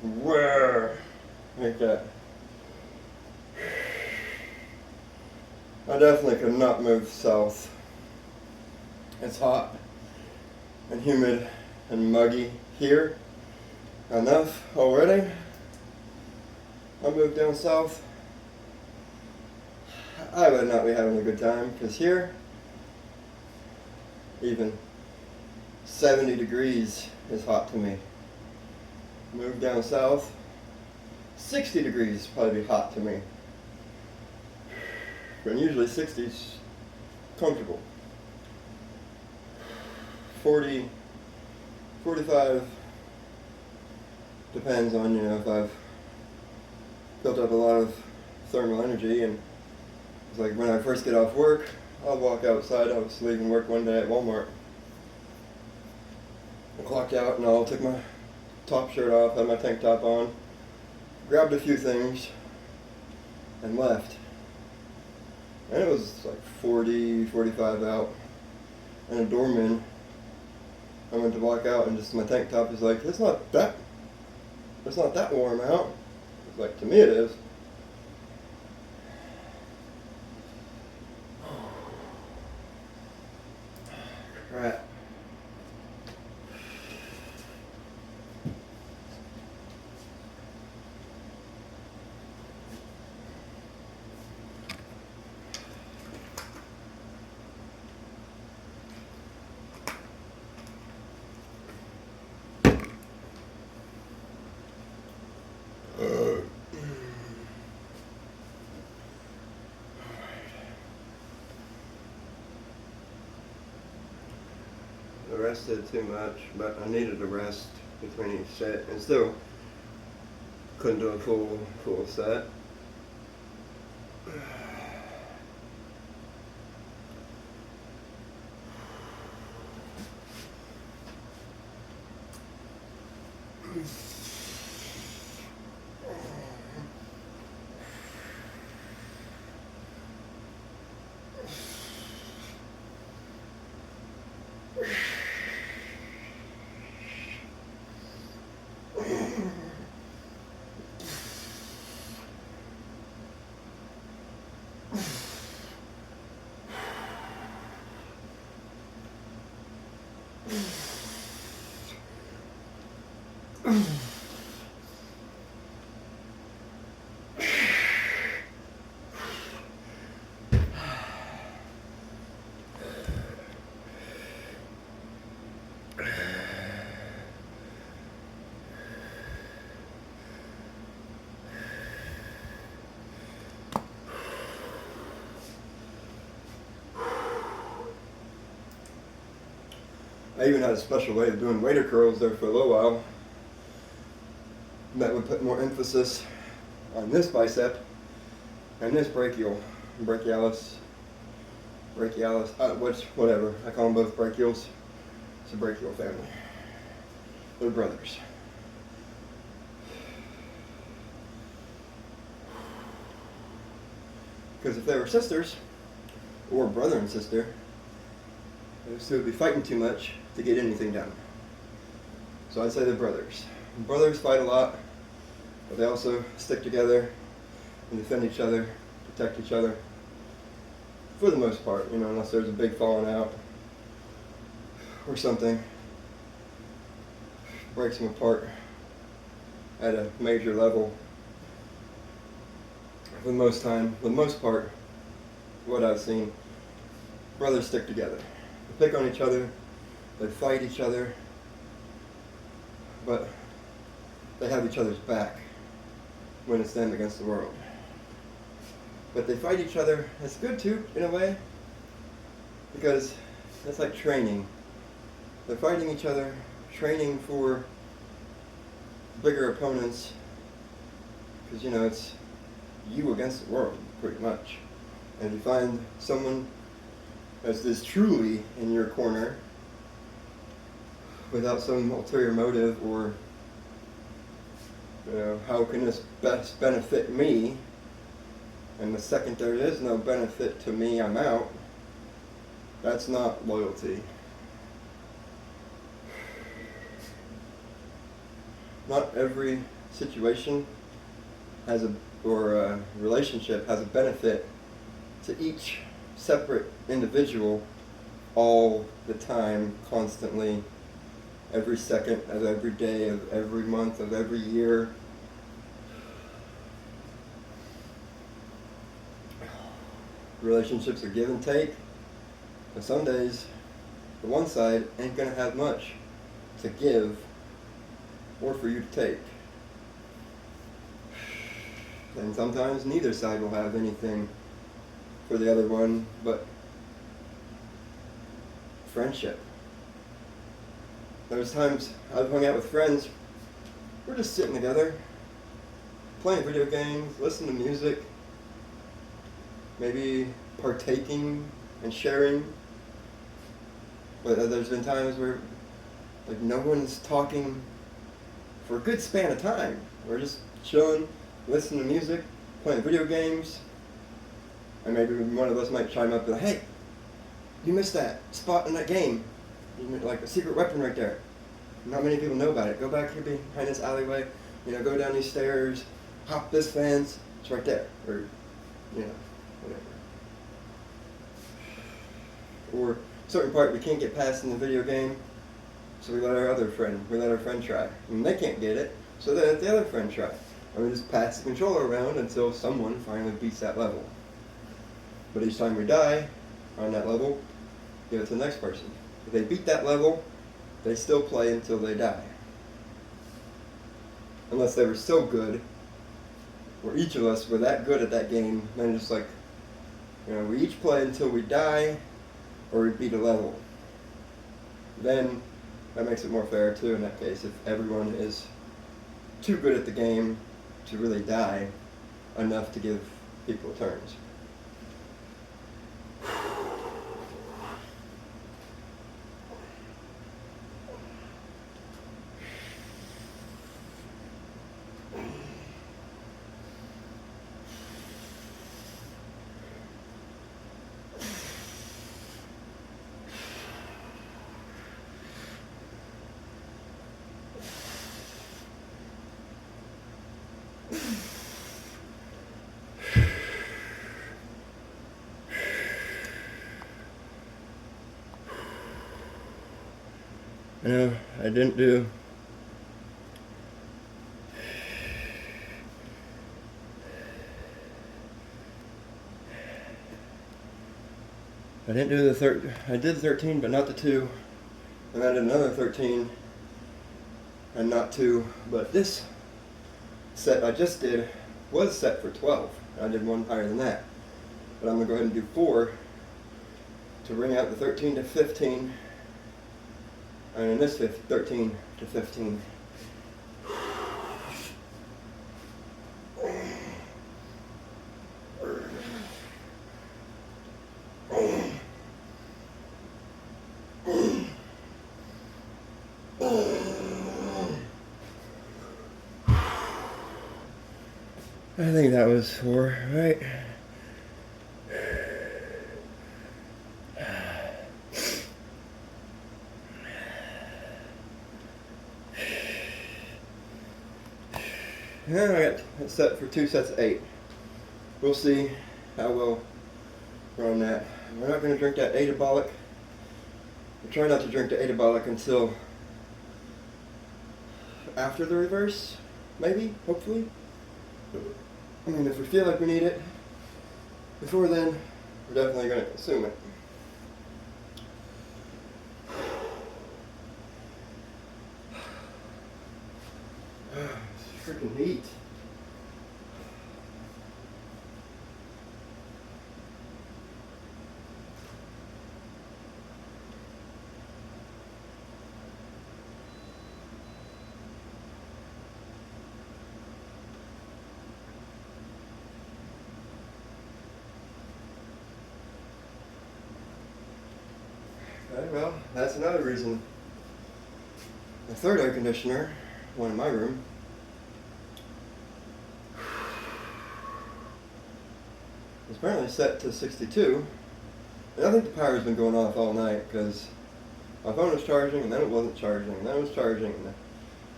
S1: Where? Like that. I definitely could not move south. It's hot and humid and muggy here enough already. I moved down south, I would not be having a good time, because here even 70 degrees is hot to me. Move down south, 60 degrees probably be hot to me. And usually 60's comfortable. 40, 45, depends on, if I've built up a lot of thermal energy. And it's like when I first get off work, I'll walk outside. I was leaving work one day at Walmart. I clocked out and I took my top shirt off, had my tank top on, grabbed a few things, and left. And it was like 40, 45 out. And a doorman, I went to walk out and just my tank top is like, it's not that warm out. It's like, to me it is. Crap. rested too much, but I needed a rest between each set, and still couldn't do a full set. I even had a special way of doing waiter curls there for a little while that would put more emphasis on this bicep and this brachialis, whatever. I call them both brachials. It's a brachial family. They're brothers. Because if they were sisters, or brother and sister, those two would be fighting too much to get anything done. So I'd say they're brothers. And brothers fight a lot, but they also stick together and defend each other, protect each other. For the most part, unless there's a big falling out or something breaks them apart at a major level. For the most part, what I've seen, brothers stick together. They pick on each other, they fight each other, but they have each other's back when it's them against the world. But they fight each other. It's good too, in a way, because it's like training. They're fighting each other, training for bigger opponents, because it's you against the world, pretty much. And if you find someone that's truly in your corner without some ulterior motive, or how can this best benefit me, and the second there is no benefit to me, I'm out, that's not loyalty. Not every situation or relationship has a benefit to each separate individual all the time, constantly, every second of every day of every month of every year. Relationships are give and take, but some days the one side ain't going to have much to give or for you to take. And sometimes neither side will have anything for the other one but friendship. There's times I've hung out with friends, we're just sitting together, playing video games, listening to music, maybe partaking and sharing. But there's been times where no one's talking for a good span of time. We're just chilling, listening to music, playing video games, and maybe one of us might chime up and be like, hey, you missed that spot in that game. Like a secret weapon right there. Not many people know about it. Go back here behind this alleyway, go down these stairs, hop this fence, it's right there. Or, whatever. Or a certain part we can't get past in the video game, so we let our friend try. And they can't get it, so they let the other friend try. And we just pass the controller around until someone finally beats that level. But each time we die on that level, give it to the next person. If they beat that level, they still play until they die. Unless they were so good, or each of us were that good at that game, then just we each play until we die, or we beat a level. then that makes it more fair too in that case. If everyone is too good at the game to really die enough to give people turns. No, I didn't do I did 13 but not the 2, and I did another 13 and not 2, but this set I just did was set for 12. I did one higher than that, but I'm going to go ahead and do 4 to bring out the 13 to 15, and in this 13 to 15. I think that was 4, right? Yeah, I got it set for 2 sets of 8. We'll see how well we're on that. We're not going to drink that atabolic. We'll try not to drink the atabolic until after the reverse, maybe, hopefully. I mean, if we feel like we need it before then, we're definitely going to consume it. It's freaking heat. Okay, well, that's another reason. The third air conditioner, one in my room, is apparently set to 62. And I think the power's been going off all night because my phone was charging and then it wasn't charging and then it was charging. And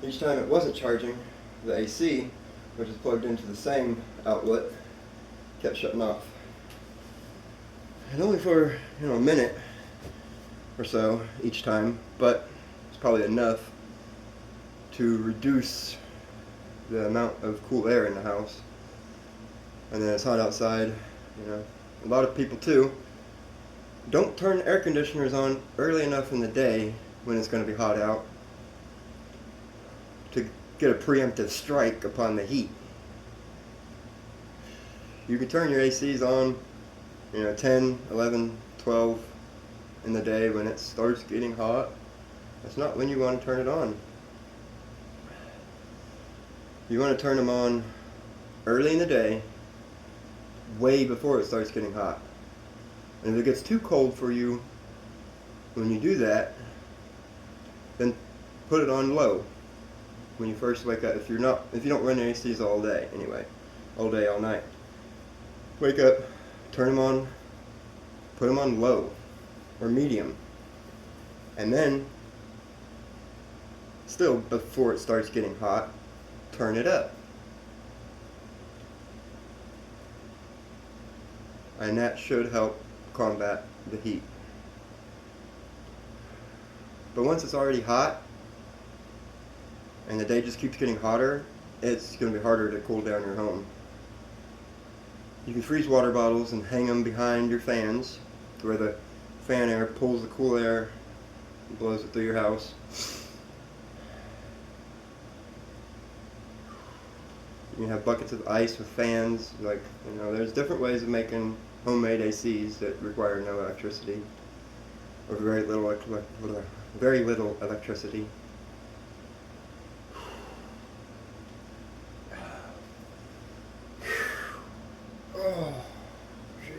S1: each time it wasn't charging, the AC, which is plugged into the same outlet, kept shutting off. And only for, a minute or so each time, but it's probably enough to reduce the amount of cool air in the house. And then it's hot outside, A lot of people too don't turn air conditioners on early enough in the day when it's going to be hot out to get a preemptive strike upon the heat. You can turn your ACs on, 10, 11, 12 in the day when it starts getting hot. That's not when you want to turn it on. You want to turn them on early in the day, way before it starts getting hot. And if it gets too cold for you when you do that, then put it on low when you first wake up. If you don't run ACs all day anyway, all day, all night. Wake up, turn them on, put them on low or medium, and then still before it starts getting hot, turn it up. And that should help combat the heat. But once it's already hot and the day just keeps getting hotter, it's going to be harder to cool down your home. You can freeze water bottles and hang them behind your fans to where the fan air pulls the cool air and blows it through your house. You can have buckets of ice with fans. There's different ways of making homemade ACs that require no electricity or very little very little electricity. Oh, gee.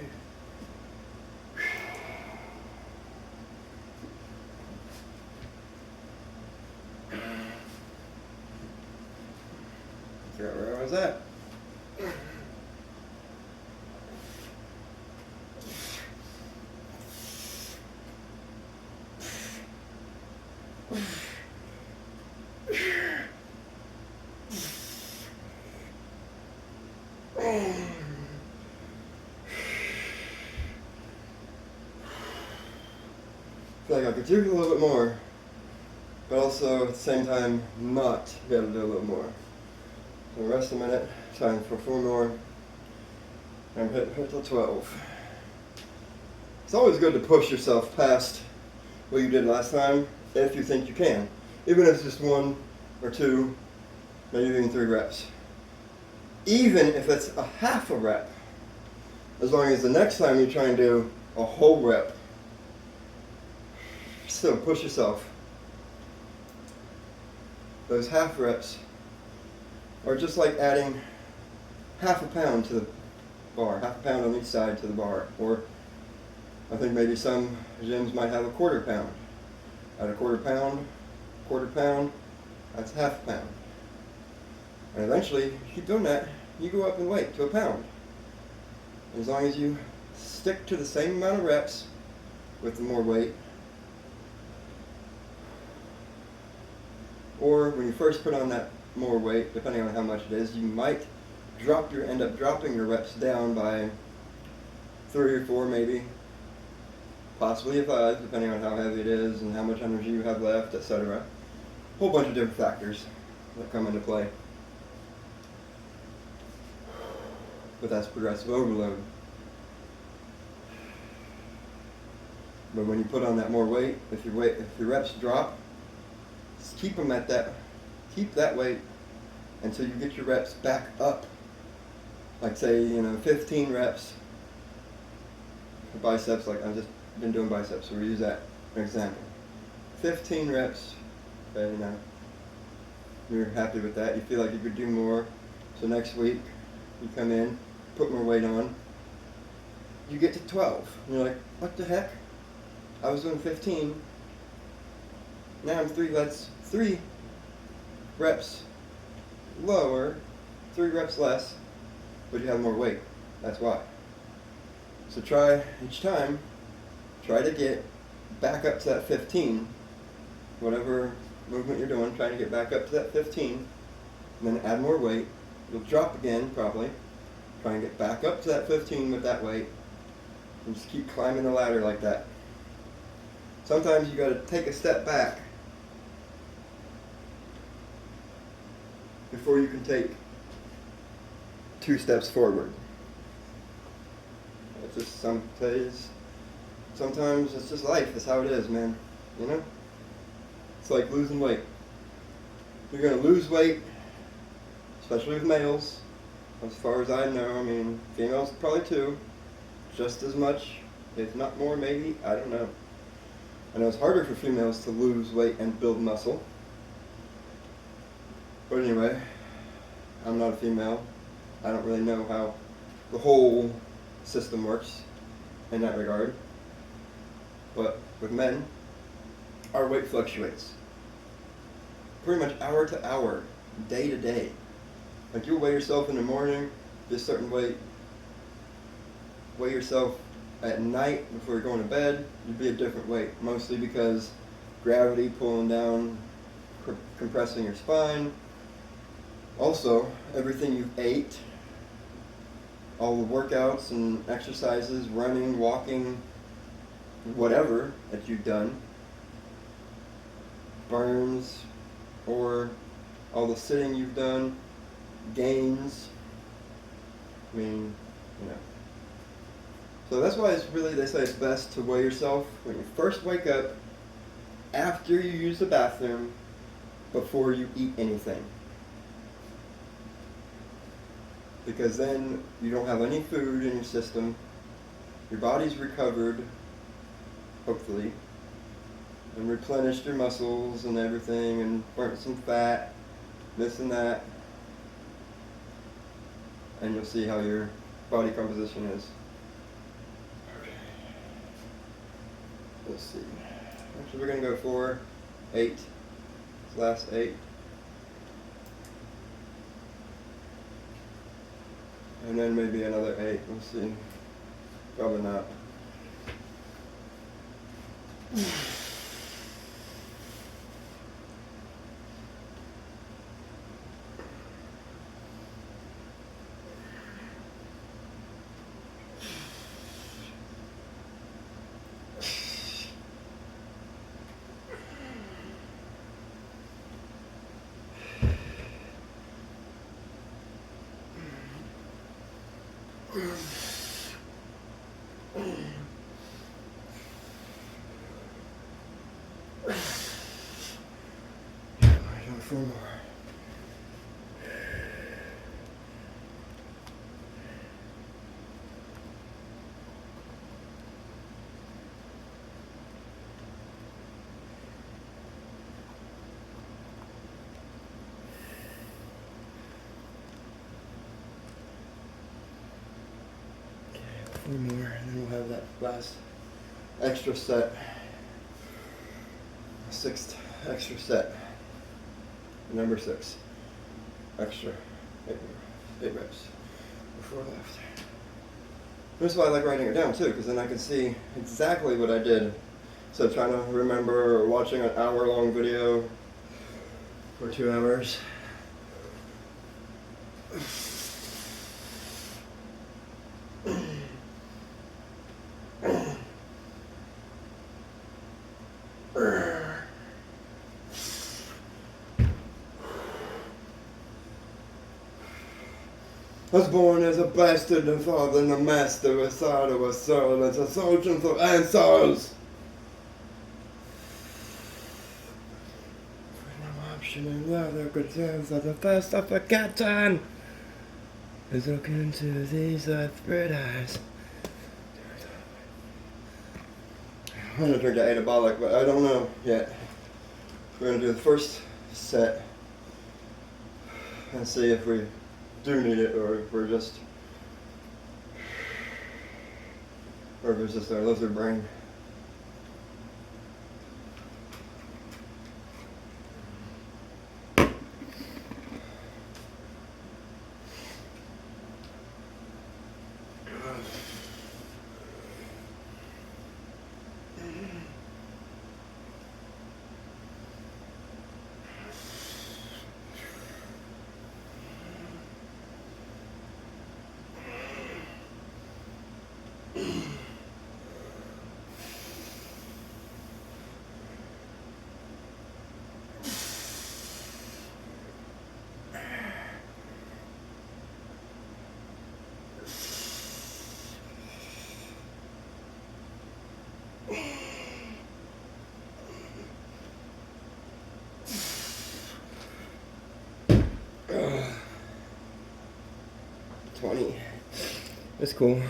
S1: Forgot where I was at. I feel like I could do a little bit more, but also at the same time not be able to do a little more. So rest a minute, time for 4 more, and hit till 12. It's always good to push yourself past what you did last time if you think you can. Even if it's just 1 or 2, maybe even 3 reps. Even if it's a half a rep, as long as the next time you try and do a whole rep, still push yourself. Those half reps are just like adding half a pound to the bar, half a pound on each side to the bar. Or I think maybe some gyms might have a quarter pound. Add a quarter pound, that's half a pound. And eventually, if you keep doing that, you go up in weight to a pound. As long as you stick to the same amount of reps with the more weight, or when you first put on that more weight, depending on how much it is, you might end up dropping your reps down by 3 or 4 maybe, possibly a 5, depending on how heavy it is and how much energy you have left, etc. A whole bunch of different factors that come into play. But that's progressive overload. But when you put on that more weight, if your reps drop, just keep them at that, keep that weight until you get your reps back up. Like say, 15 reps for biceps, like I've just been doing biceps, so we use that for example. 15 reps, okay, you're happy with that, you feel like you could do more, so next week you come in, put more weight on, you get to 12, and you're like, what the heck? I was doing 15, now I'm 3 reps lower, 3 reps less, but you have more weight. That's why. So try each time, try to get back up to that 15, whatever movement you're doing, try to get back up to that 15, and then add more weight. You'll drop again, probably. Try and get back up to that 15 with that weight, and just keep climbing the ladder like that. Sometimes you got to take a step back before you can take 2 steps forward. It's just sometimes it's just life. That's how it is, man. It's like losing weight. You're going to lose weight, especially with males. As far as I know, females probably too. Just as much, if not more maybe, I don't know. I know it's harder for females to lose weight and build muscle. But anyway, I'm not a female. I don't really know how the whole system works in that regard. But with men, our weight fluctuates. Pretty much hour to hour, day to day. Like you'll weigh yourself in the morning, be a certain weight. Weigh yourself at night before you're going to bed, you'd be a different weight. Mostly because gravity pulling down, compressing your spine. Also, everything you ate, all the workouts and exercises, running, walking, whatever that you've done, burns, or all the sitting you've done, gains, So that's why they say it's best to weigh yourself when you first wake up, after you use the bathroom, before you eat anything. Because then you don't have any food in your system, your body's recovered, hopefully, and replenished your muscles and everything and burnt some fat, this and that, and you'll see how your body composition is. Okay. Let's see. Actually, we're going to go for 8. Last 8. And then maybe another 8. We'll see. Probably not. Four more. Four more, and then we'll have that last extra set. 6th extra set. Number 6. Extra. 8 reps. Before left. That's why I like writing it down too, because then I can see exactly what I did. So trying to remember or watching an hour-long video for 2 hours. I was born as a bastard and father and a master, a side of a soul, and a soldier for answers. No option in other good times are the first I've forgotten. Is looking into these red eyes. I'm gonna drink that anabolic, but I don't know yet. We're gonna do the first set and see if we do need it, or if we're just, or if it's just our lizard brain. Uh, 20. That's cool.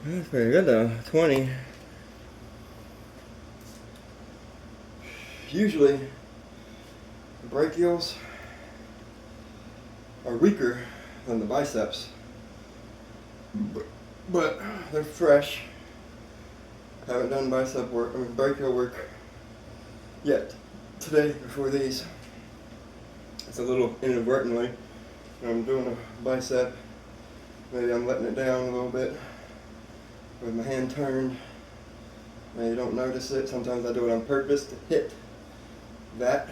S1: That's pretty good though, 20. Usually, the brachials are weaker than the biceps, but they're fresh. Haven't done brachial work yet today before these. It's a little inadvertently. When I'm doing a bicep, maybe I'm letting it down a little bit with my hand turned. Maybe you don't notice it. Sometimes I do it on purpose to hit that.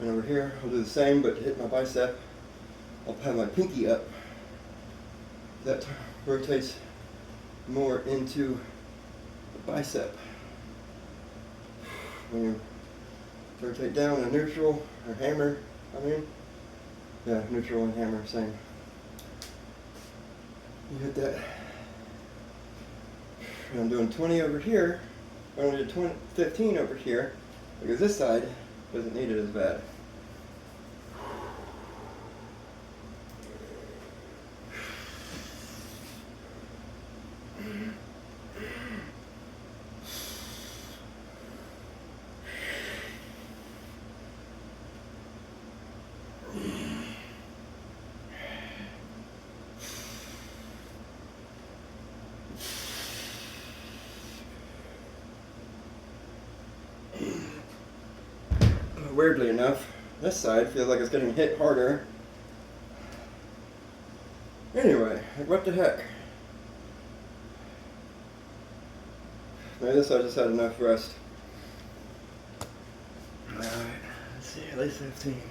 S1: And over here, I'll do the same, but to hit my bicep, I'll have my pinky up. That rotates more into the bicep. When you rotate down a neutral or hammer, neutral and hammer, same. You hit that. And I'm doing 20 over here. I'm going to do 15 over here because this side doesn't need it as bad. Weirdly enough, this side feels like it's getting hit harder. Anyway, what the heck? Maybe this side just had enough rest. Alright, let's see, at least 15.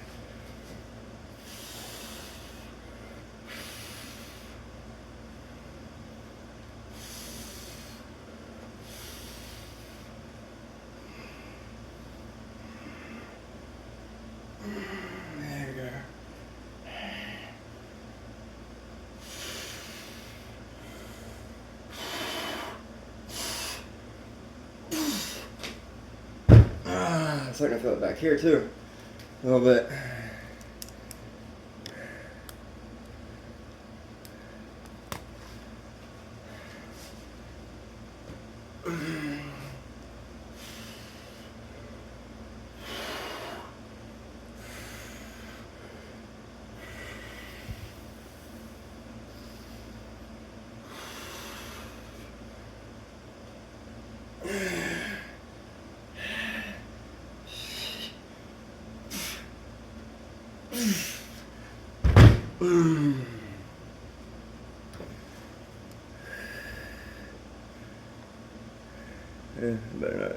S1: There you go. I'm starting to feel it back here too, a little bit. Yeah, better not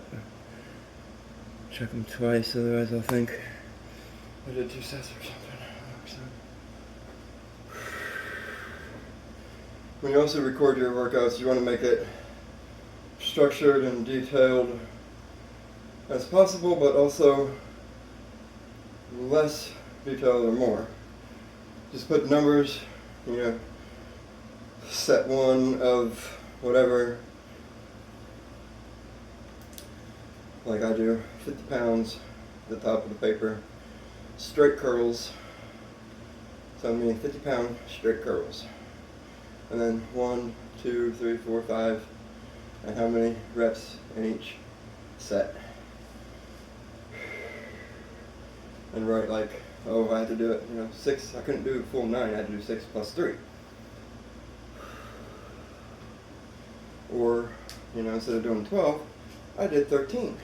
S1: check them twice, otherwise I'll think I did 2 sets or something. When you also record your workouts, you want to make it structured and detailed as possible, but also less detailed or more. Just put numbers, set 1 of whatever, like I do, 50 pounds at the top of the paper, straight curls, so I mean 50 pound straight curls, and then 1, 2, 3, 4, 5, and how many reps in each set. And write like, oh, I had to do it, 6, I couldn't do a full 9, I had to do 6 plus 3. Or, instead of doing 12, I did 13.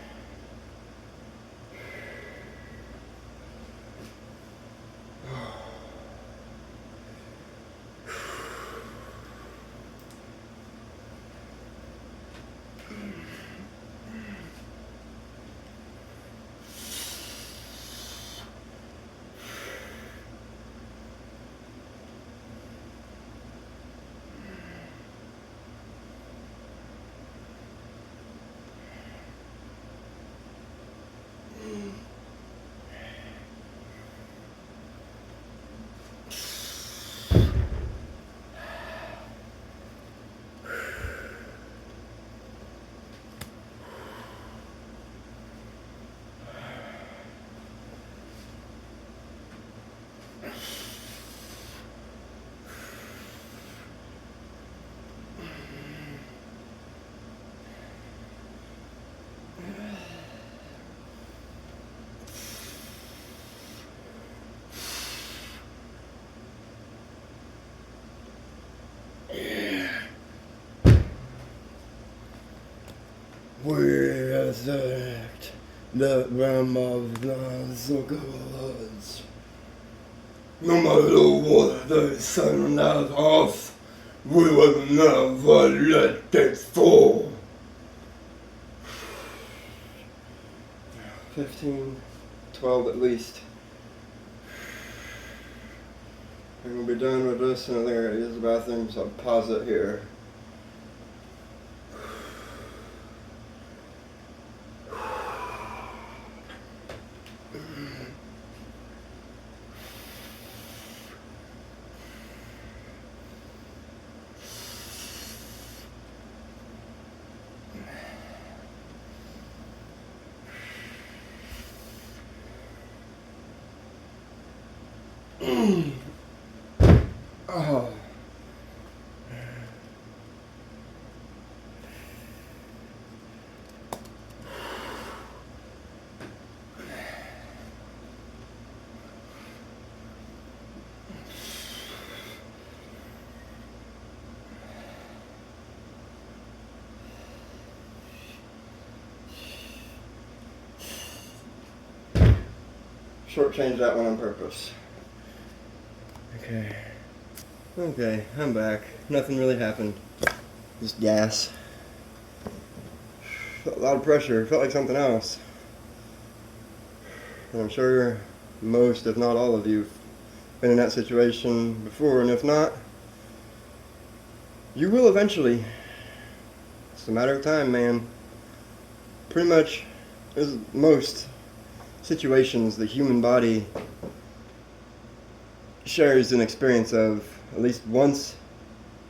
S1: We accept the realm of non-circles. No matter what they send at us, we will never let it fall. 15, 12 at least. And we'll be done with this, and I think I gotta use the bathroom, so I'll pause it here. Oh. Shortchange that one on purpose. Okay, I'm back. Nothing really happened. Just gas. Felt a lot of pressure. Felt like something else. And I'm sure most, if not all of you, have been in that situation before, and if not, you will eventually. It's a matter of time, man. Pretty much, as most situations, the human body shares an experience of at least once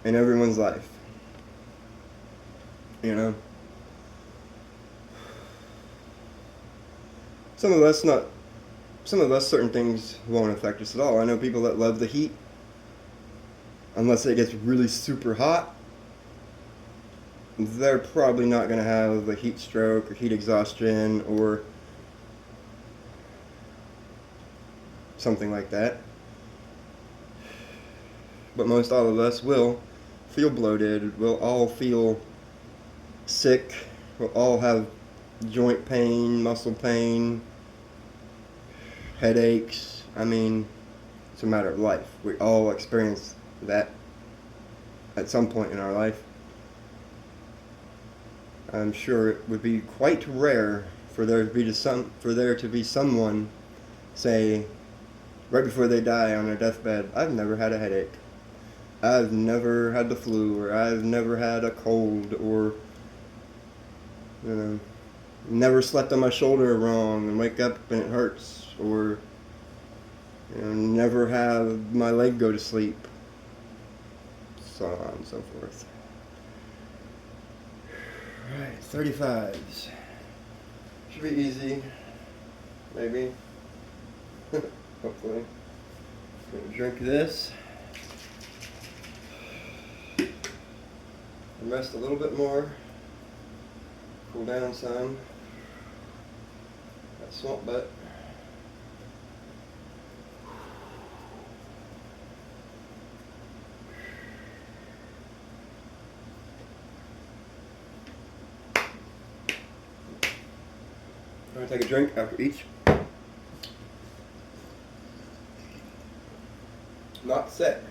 S1: in everyone's life. You know? Some of us, certain things won't affect us at all. I know people that love the heat. Unless it gets really super hot, they're probably not going to have a heat stroke or heat exhaustion or something like that. But most all of us will feel bloated, we'll all feel sick, we'll all have joint pain, muscle pain, headaches. I mean, it's a matter of life. We all experience that at some point in our life. I'm sure it would be quite rare for there to be someone say right before they die on their deathbed, I've never had a headache. I've never had the flu, or I've never had a cold, or, you know, never slept on my shoulder wrong and wake up and it hurts, or, you know, never have my leg go to sleep, so on and so forth. Right, 35s. Should be easy, maybe, hopefully. Gonna drink this. And rest a little bit more, cool down some, that swamp butt. I'm going to take a drink after each. Not set,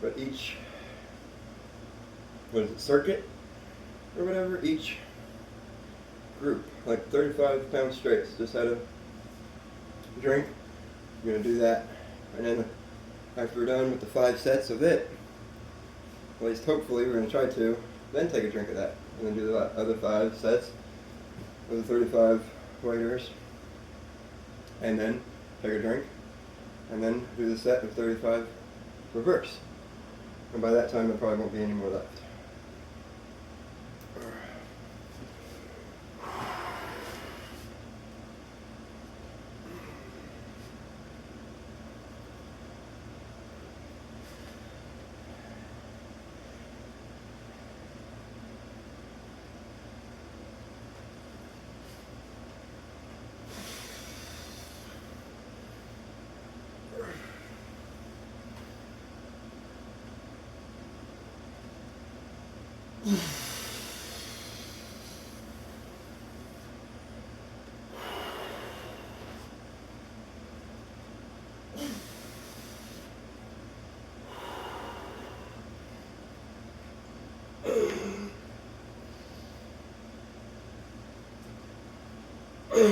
S1: but each, what is it, circuit or whatever, each group, like 35 pound straights. Just had a drink. I'm going to do that, and then after we're done with the 5 sets of it, at least hopefully we're going to try to, then take a drink of that, and then do the other 5 sets with the 35 weighters, and then take a drink, and then do the set of 35 reverse. And by that time there probably won't be any more left. Ja,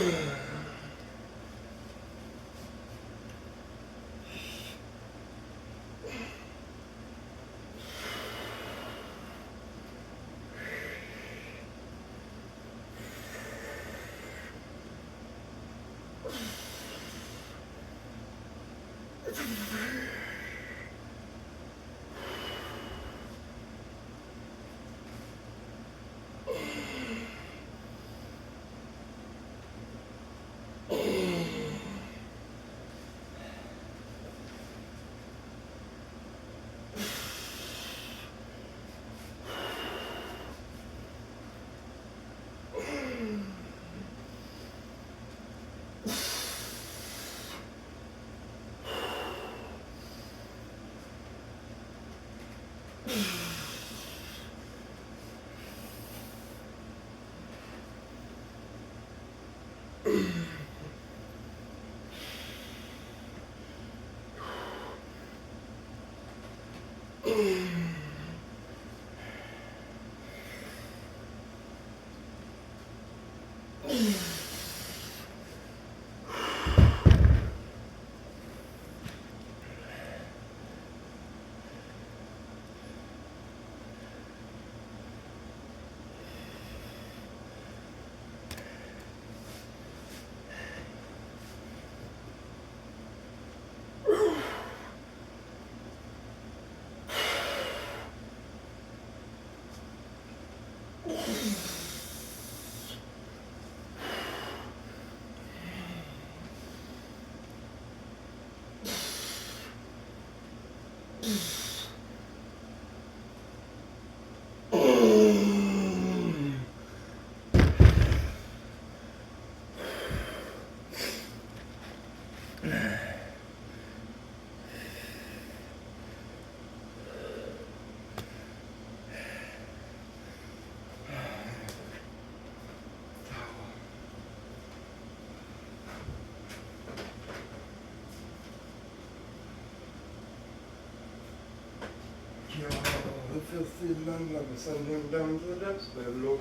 S1: för fyllan och sen den spelade.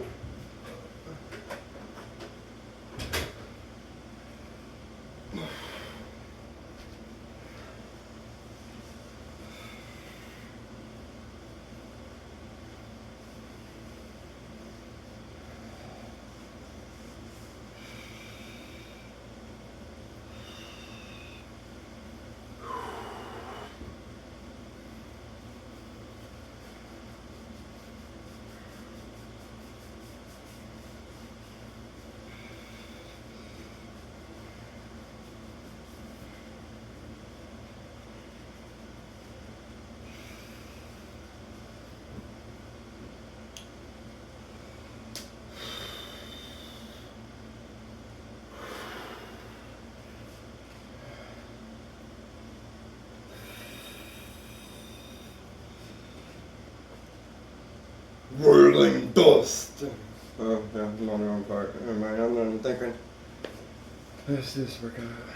S1: Whirling dust. Oh, yeah, I'm on the wrong part. Never mind, I'm not even thinking. Let's just work out.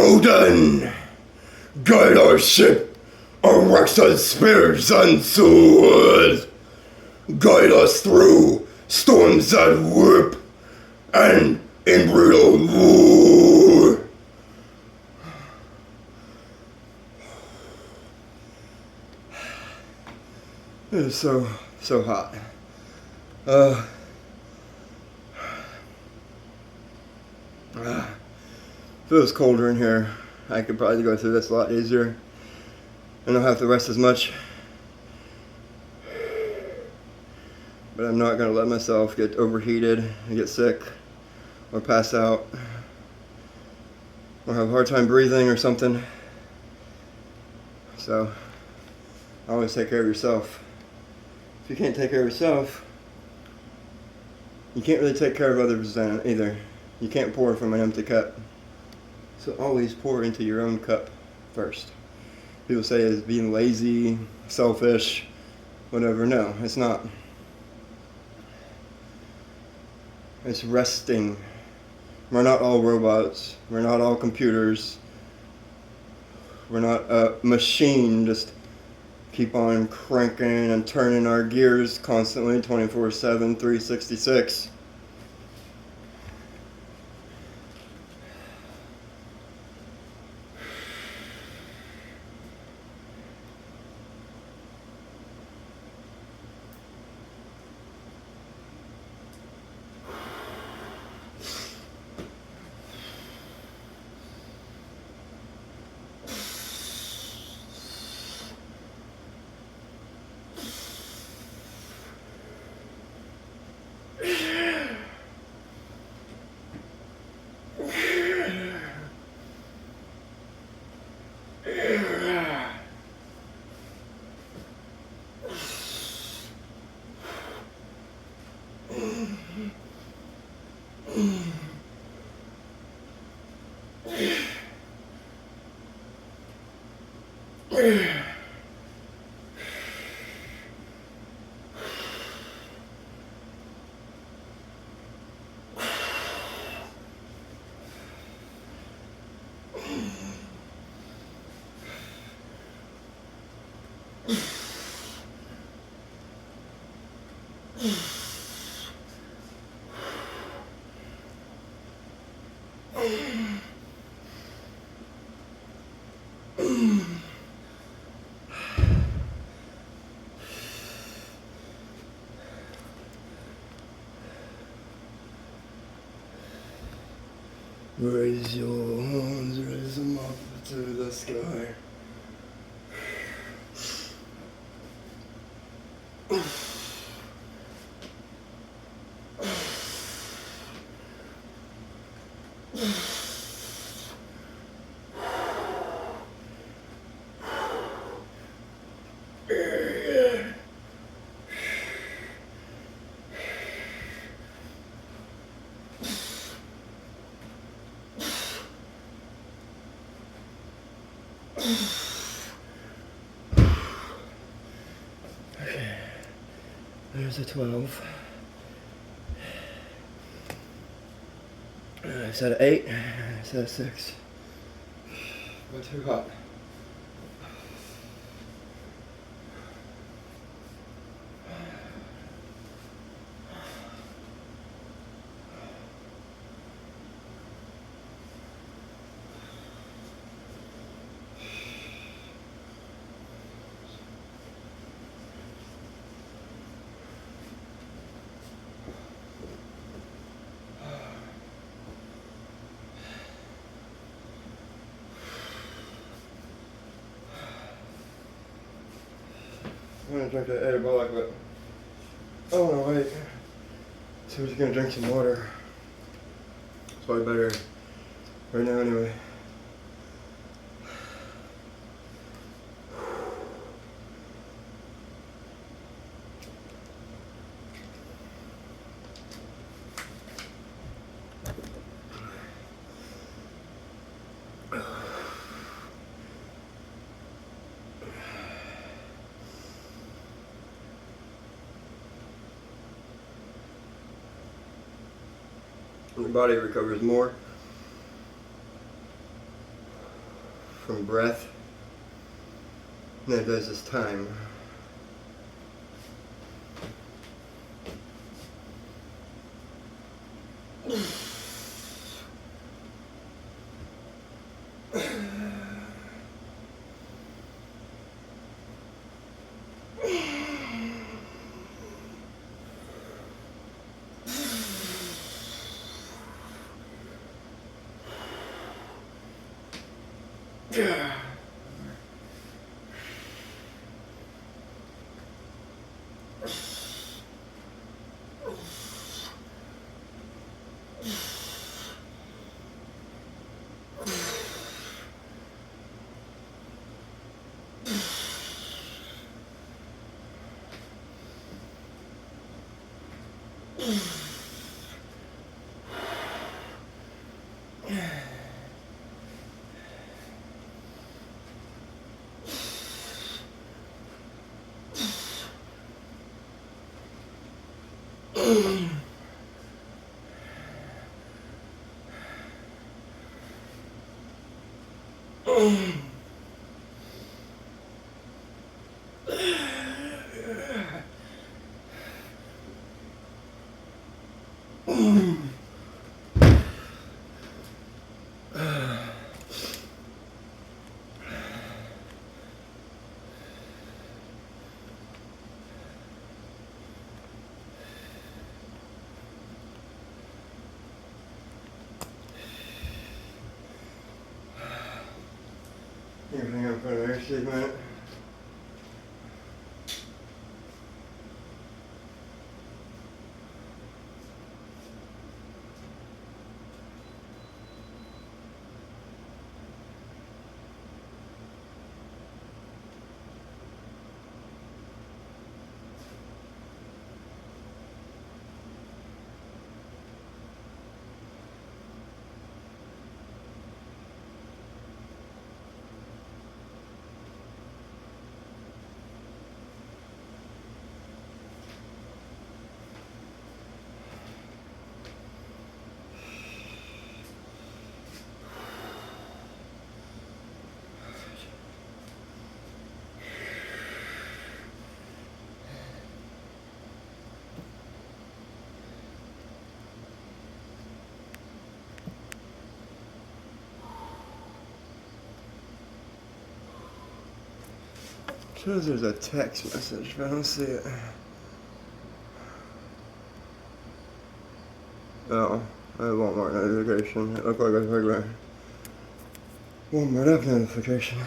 S1: Odin, guide our ship, erect us spears and swords. Guide us through storms that whip and in brutal war. It is so hot. If it was colder in here, I could probably go through this a lot easier and not have to rest as much. But I'm not going to let myself get overheated and get sick or pass out or have a hard time breathing or something. So, always take care of yourself. If you can't take care of yourself, you can't really take care of others then either. You can't pour from an empty cup. So always pour into your own cup first. People say it's being lazy, selfish, whatever. No, it's not. It's resting. We're not all robots. We're not all computers. We're not a machine just keep on cranking and turning our gears constantly 24/7, 366. Raise your arms, raise them up to the sky. Okay, there's a 12. I said 8, I said 6. But too hot. gonna drink that anabolic, but I wanna wait. So we're just gonna drink some water. It's probably better right now anyway. Your body recovers more from breath than it does this time. Everything up for an air segment. Shows there's a text message, but I don't see it. Oh, a Walmart notification. It looked like a regular Walmart app notification.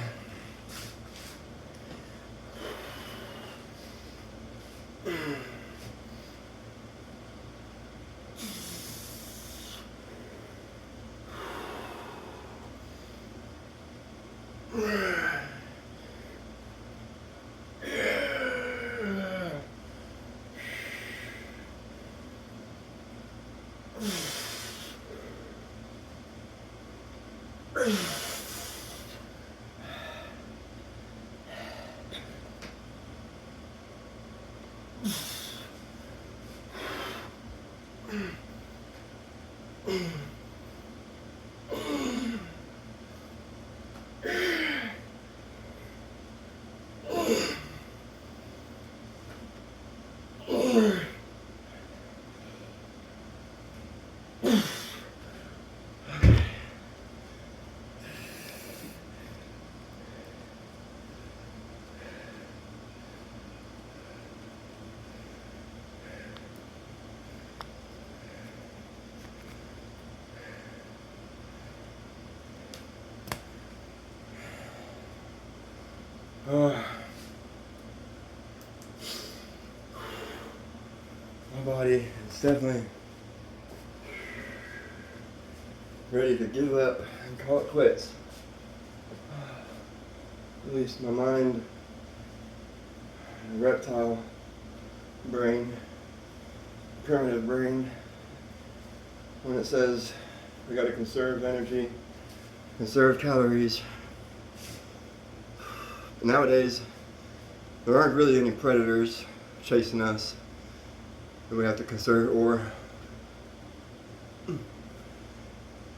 S1: definitely ready to give up and call it quits. Release my mind, reptile brain, primitive brain. When it says we gotta conserve energy, conserve calories. Nowadays, there aren't really any predators chasing us that we have to conserve, or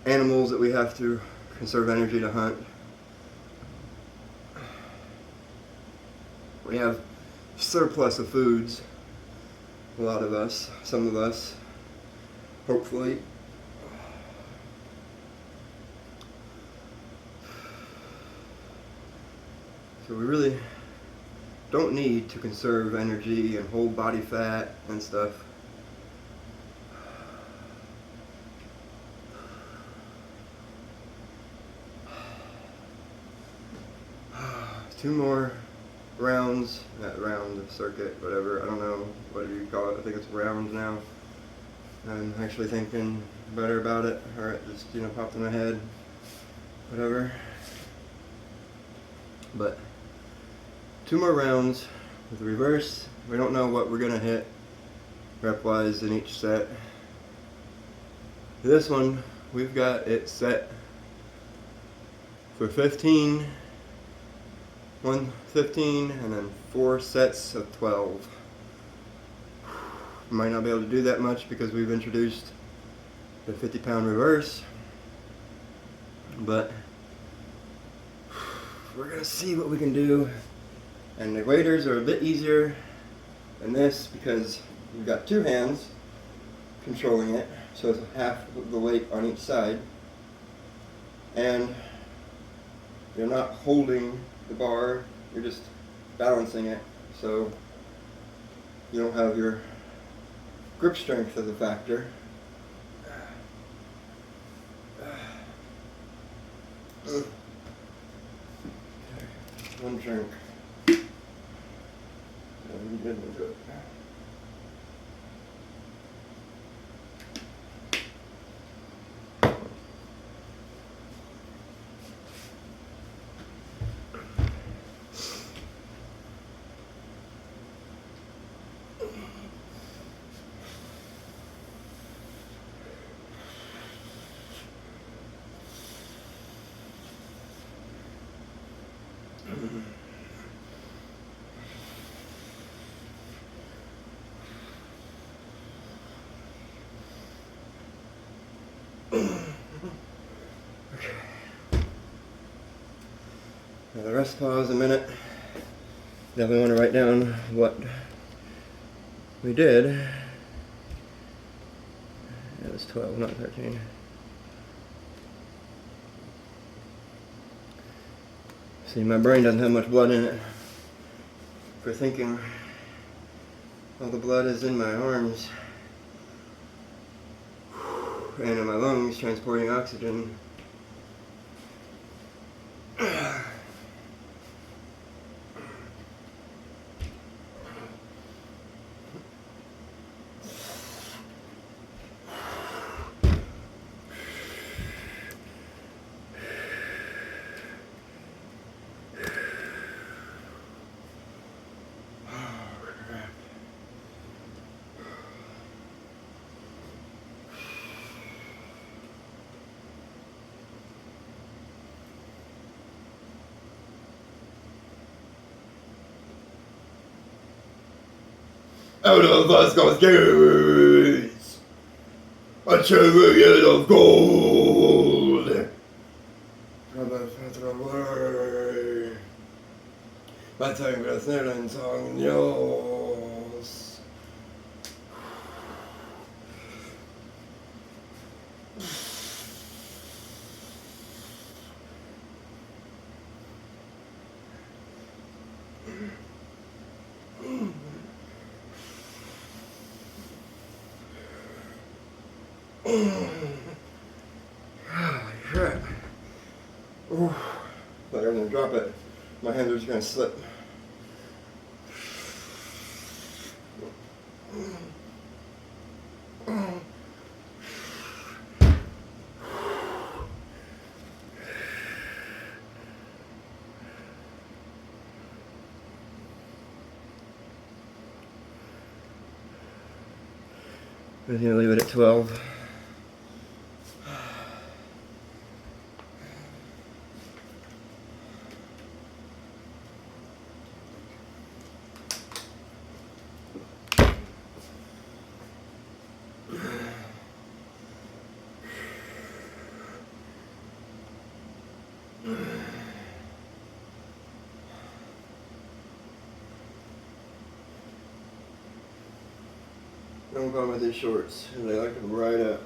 S1: animals that we have to conserve energy to hunt. We have surplus of foods, a lot of us, some of us, hopefully. So we really don't need to conserve energy and hold body fat and stuff. 2 more rounds, that round circuit, whatever, I don't know what do you call it, I think it's rounds now. I'm actually thinking better about it, or it just, popped in my head, whatever. But 2 more rounds with the reverse. We don't know what we're gonna hit rep-wise in each set. This one, we've got it set for 15, 15, and then 4 sets of 12. Might not be able to do that much because we've introduced the 50-pound reverse, but we're gonna see what we can do. And the waders are a bit easier than this because we've got 2 hands controlling it, so it's half of the weight on each side, and you're not holding the bar, you're just balancing it, so you don't have your grip strength as a factor. Okay. 1 drink. Good. Okay. Now the rest pause a minute. Definitely want to write down what we did. It was 12, not 13. See, my brain doesn't have much blood in it for thinking. All the blood is in my arms and in my lungs, transporting oxygen. Out of Vasco's gates, a chariot of gold. My tongue was near and song yours. Crap. Ooh. Thought I was gonna drop it. My hands are just gonna slip. I'm gonna leave it at 12. Don't go with these shorts. They like them right up.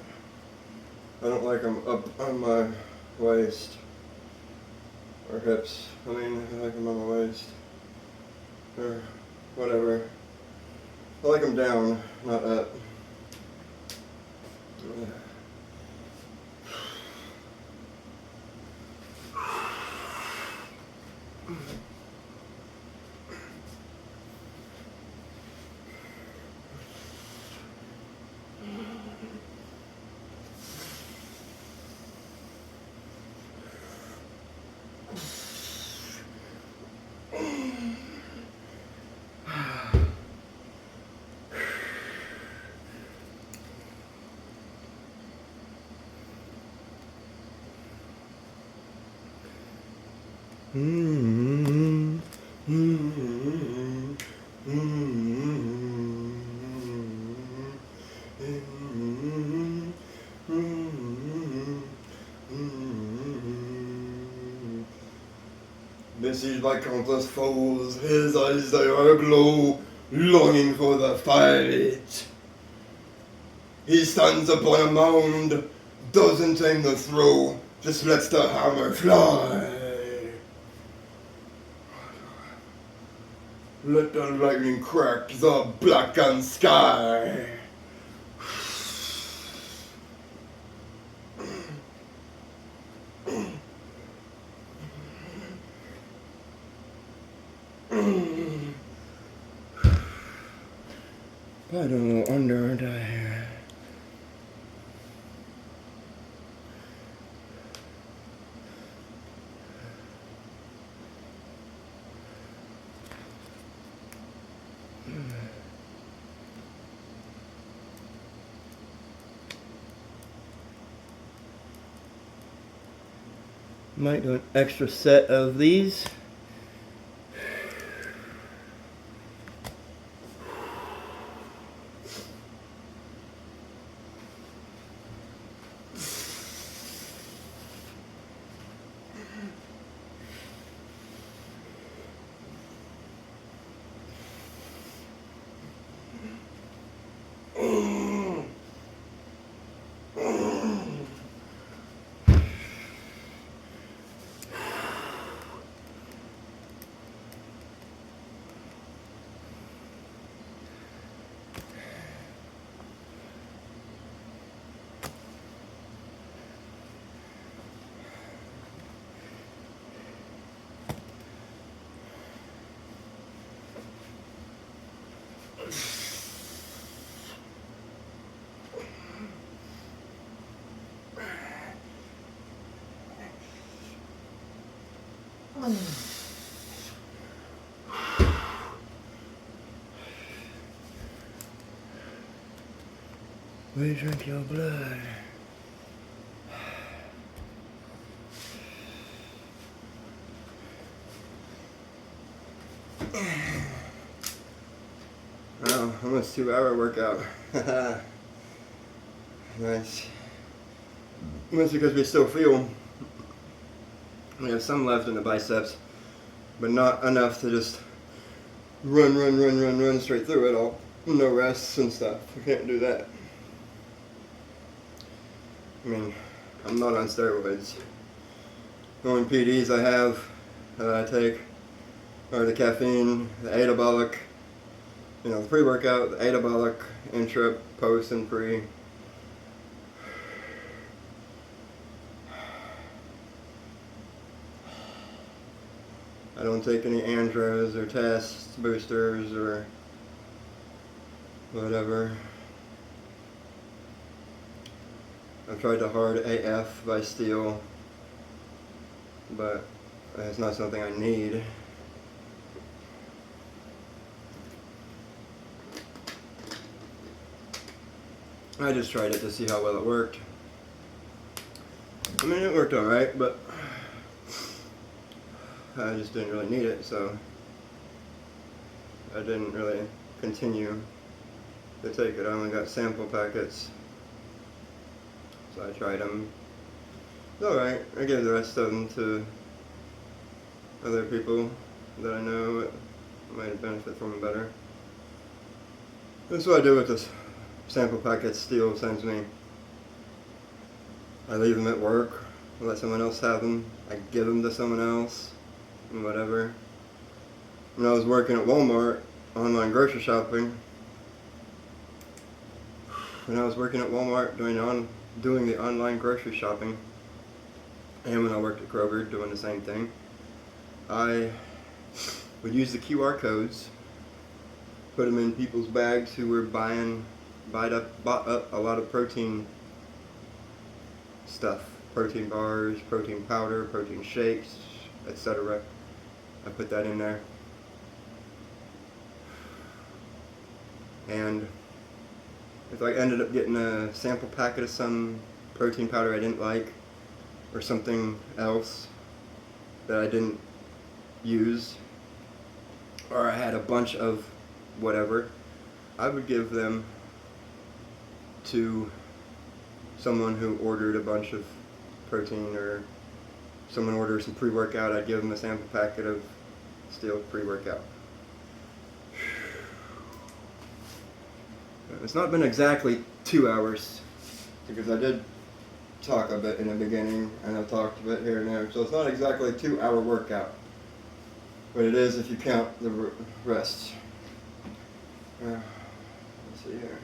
S1: I don't like them up on my waist or hips. I mean, I like them on my waist or whatever. I like them down, not up. This is my countless foes, his eyes they are aglow, longing for the fight. He stands upon a mound, doesn't aim the throw, just lets the hammer fly. Let the lightning crack the blackened sky. I don't know, under and I. Might do an extra set of these. We drink your blood. Wow, almost 2-hour workout. Nice. Mostly because we still feel we have some left in the biceps, but not enough to just run straight through it all. No rests and stuff. We can't do that. I mean, I'm not on steroids. The only PDs I have that I take are the caffeine, the anabolic, the pre-workout, the anabolic, intra, post, and pre. I don't take any andros or tests, boosters, or whatever. I've tried the hard AF by Steel, but it's not something I need. I just tried it to see how well it worked. I mean, it worked alright, but I just didn't really need it, so I didn't really continue to take it. I only got sample packets, so I tried them. It's alright. I gave the rest of them to other people that I know might benefit from them better. That's what I do with this sample packets Steele sends me. I leave them at work, I let someone else have them, I give them to someone else, and whatever. When I was working at Walmart, online grocery shopping, doing the online grocery shopping, and when I worked at Kroger doing the same thing, I would use the QR codes, put them in people's bags who were bought up a lot of protein stuff, protein bars, protein powder, protein shakes, etc. I put that in there. And if I ended up getting a sample packet of some protein powder I didn't like, or something else that I didn't use, or I had a bunch of whatever, I would give them to someone who ordered a bunch of protein, or someone ordered some pre-workout, I'd give them a sample packet of Steele pre-workout. It's not been exactly 2 hours, because I did talk a bit in the beginning, and I've talked a bit here and there, so it's not exactly a 2-hour workout, but it is if you count the rest. Let's see here.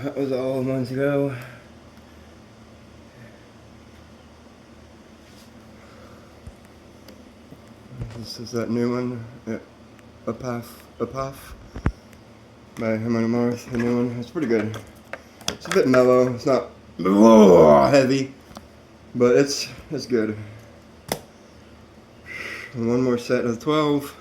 S1: That was all a month ago. This is that new one, Apaf by Hermano Mars, the new one. It's pretty good. It's a bit mellow. It's not heavy, but it's good. And one more set of 12.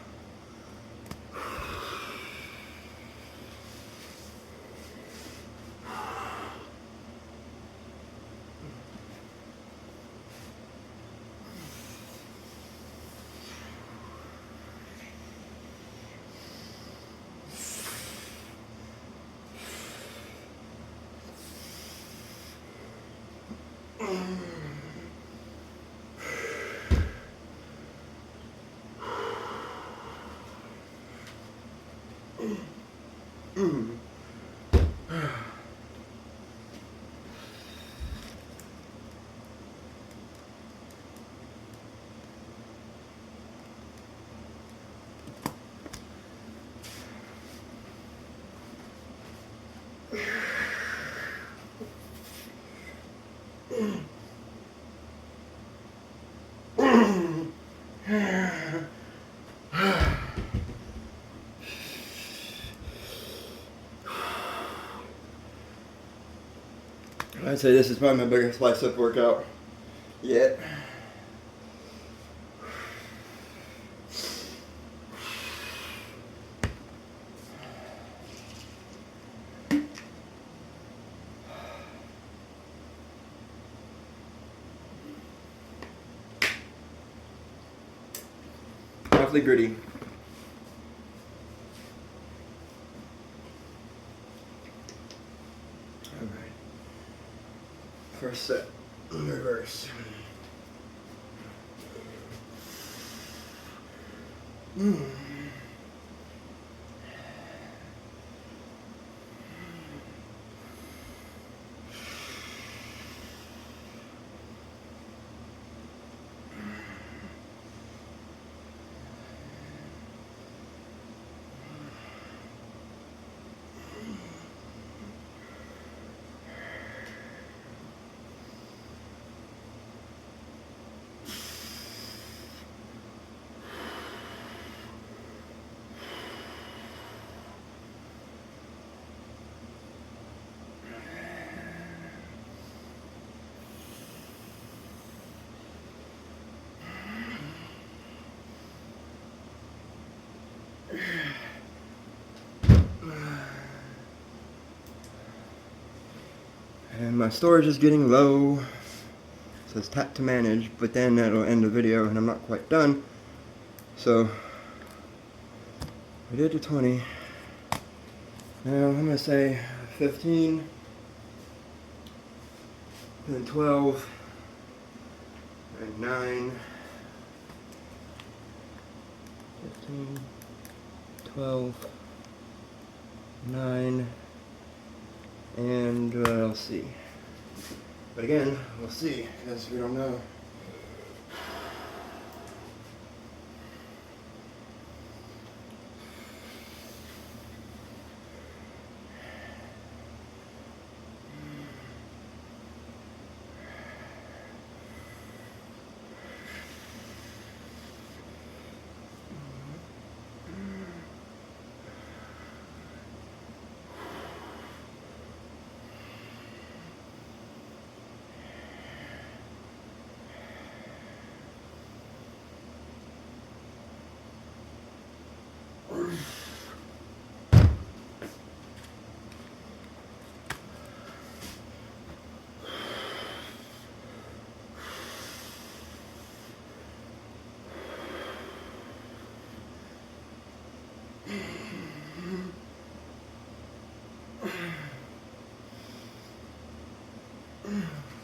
S1: I'd say this is probably my biggest bicep workout yet. Awfully gritty. Alright. First set in reverse. And my storage is getting low. It says tap to manage, but then that'll end the video and I'm not quite done. So we did to 20. Now I'm gonna say 15, and then 12, and 9, 15, 12, 9, and we'll see. But again, we'll see, because we don't know.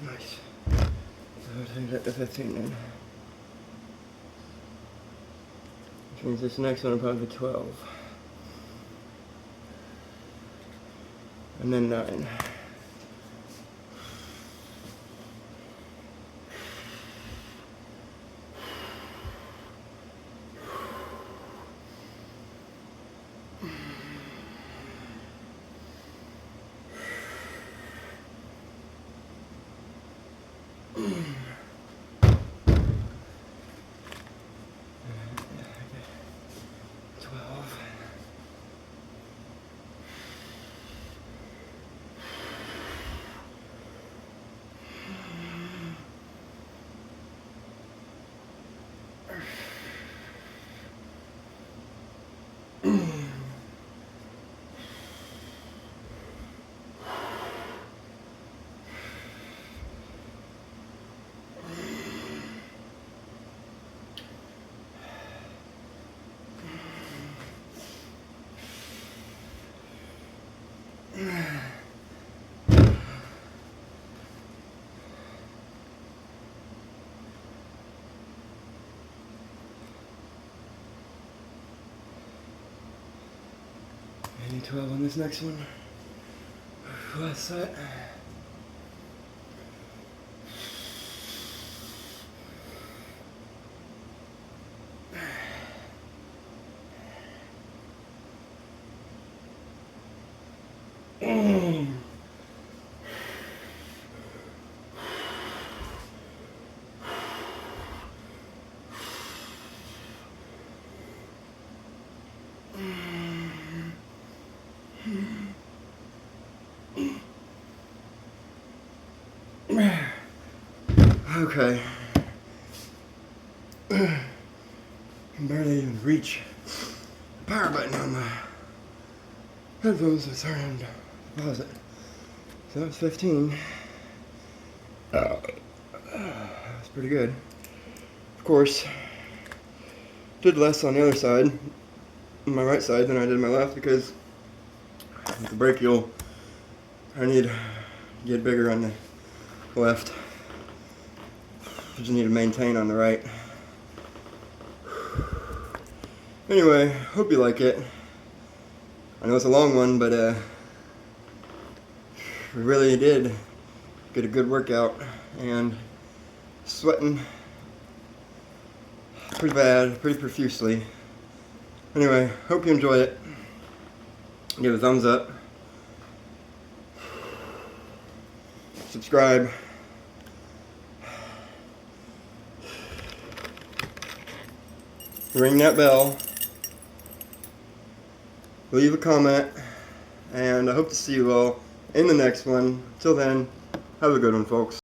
S1: Nice. So I'll take that to 15 then. Which means this next one will probably be 12. And then 9. Maybe 12 on this next one. Last set. Okay. I can barely even reach the power button on my headphones. I turned to pause it. So that was 15. That's pretty good. Of course, did less on the other side, on my right side, than I did my left, because with the brachial, I need to get bigger on the left. I just need to maintain on the right. Anyway, hope you like it. I know it's a long one, but we really did get a good workout, and sweating pretty bad, pretty profusely. Anyway, hope you enjoy it. Give it a thumbs up. Subscribe. Ring that bell. Leave a comment. And I hope to see you all in the next one. Till then, have a good one, folks.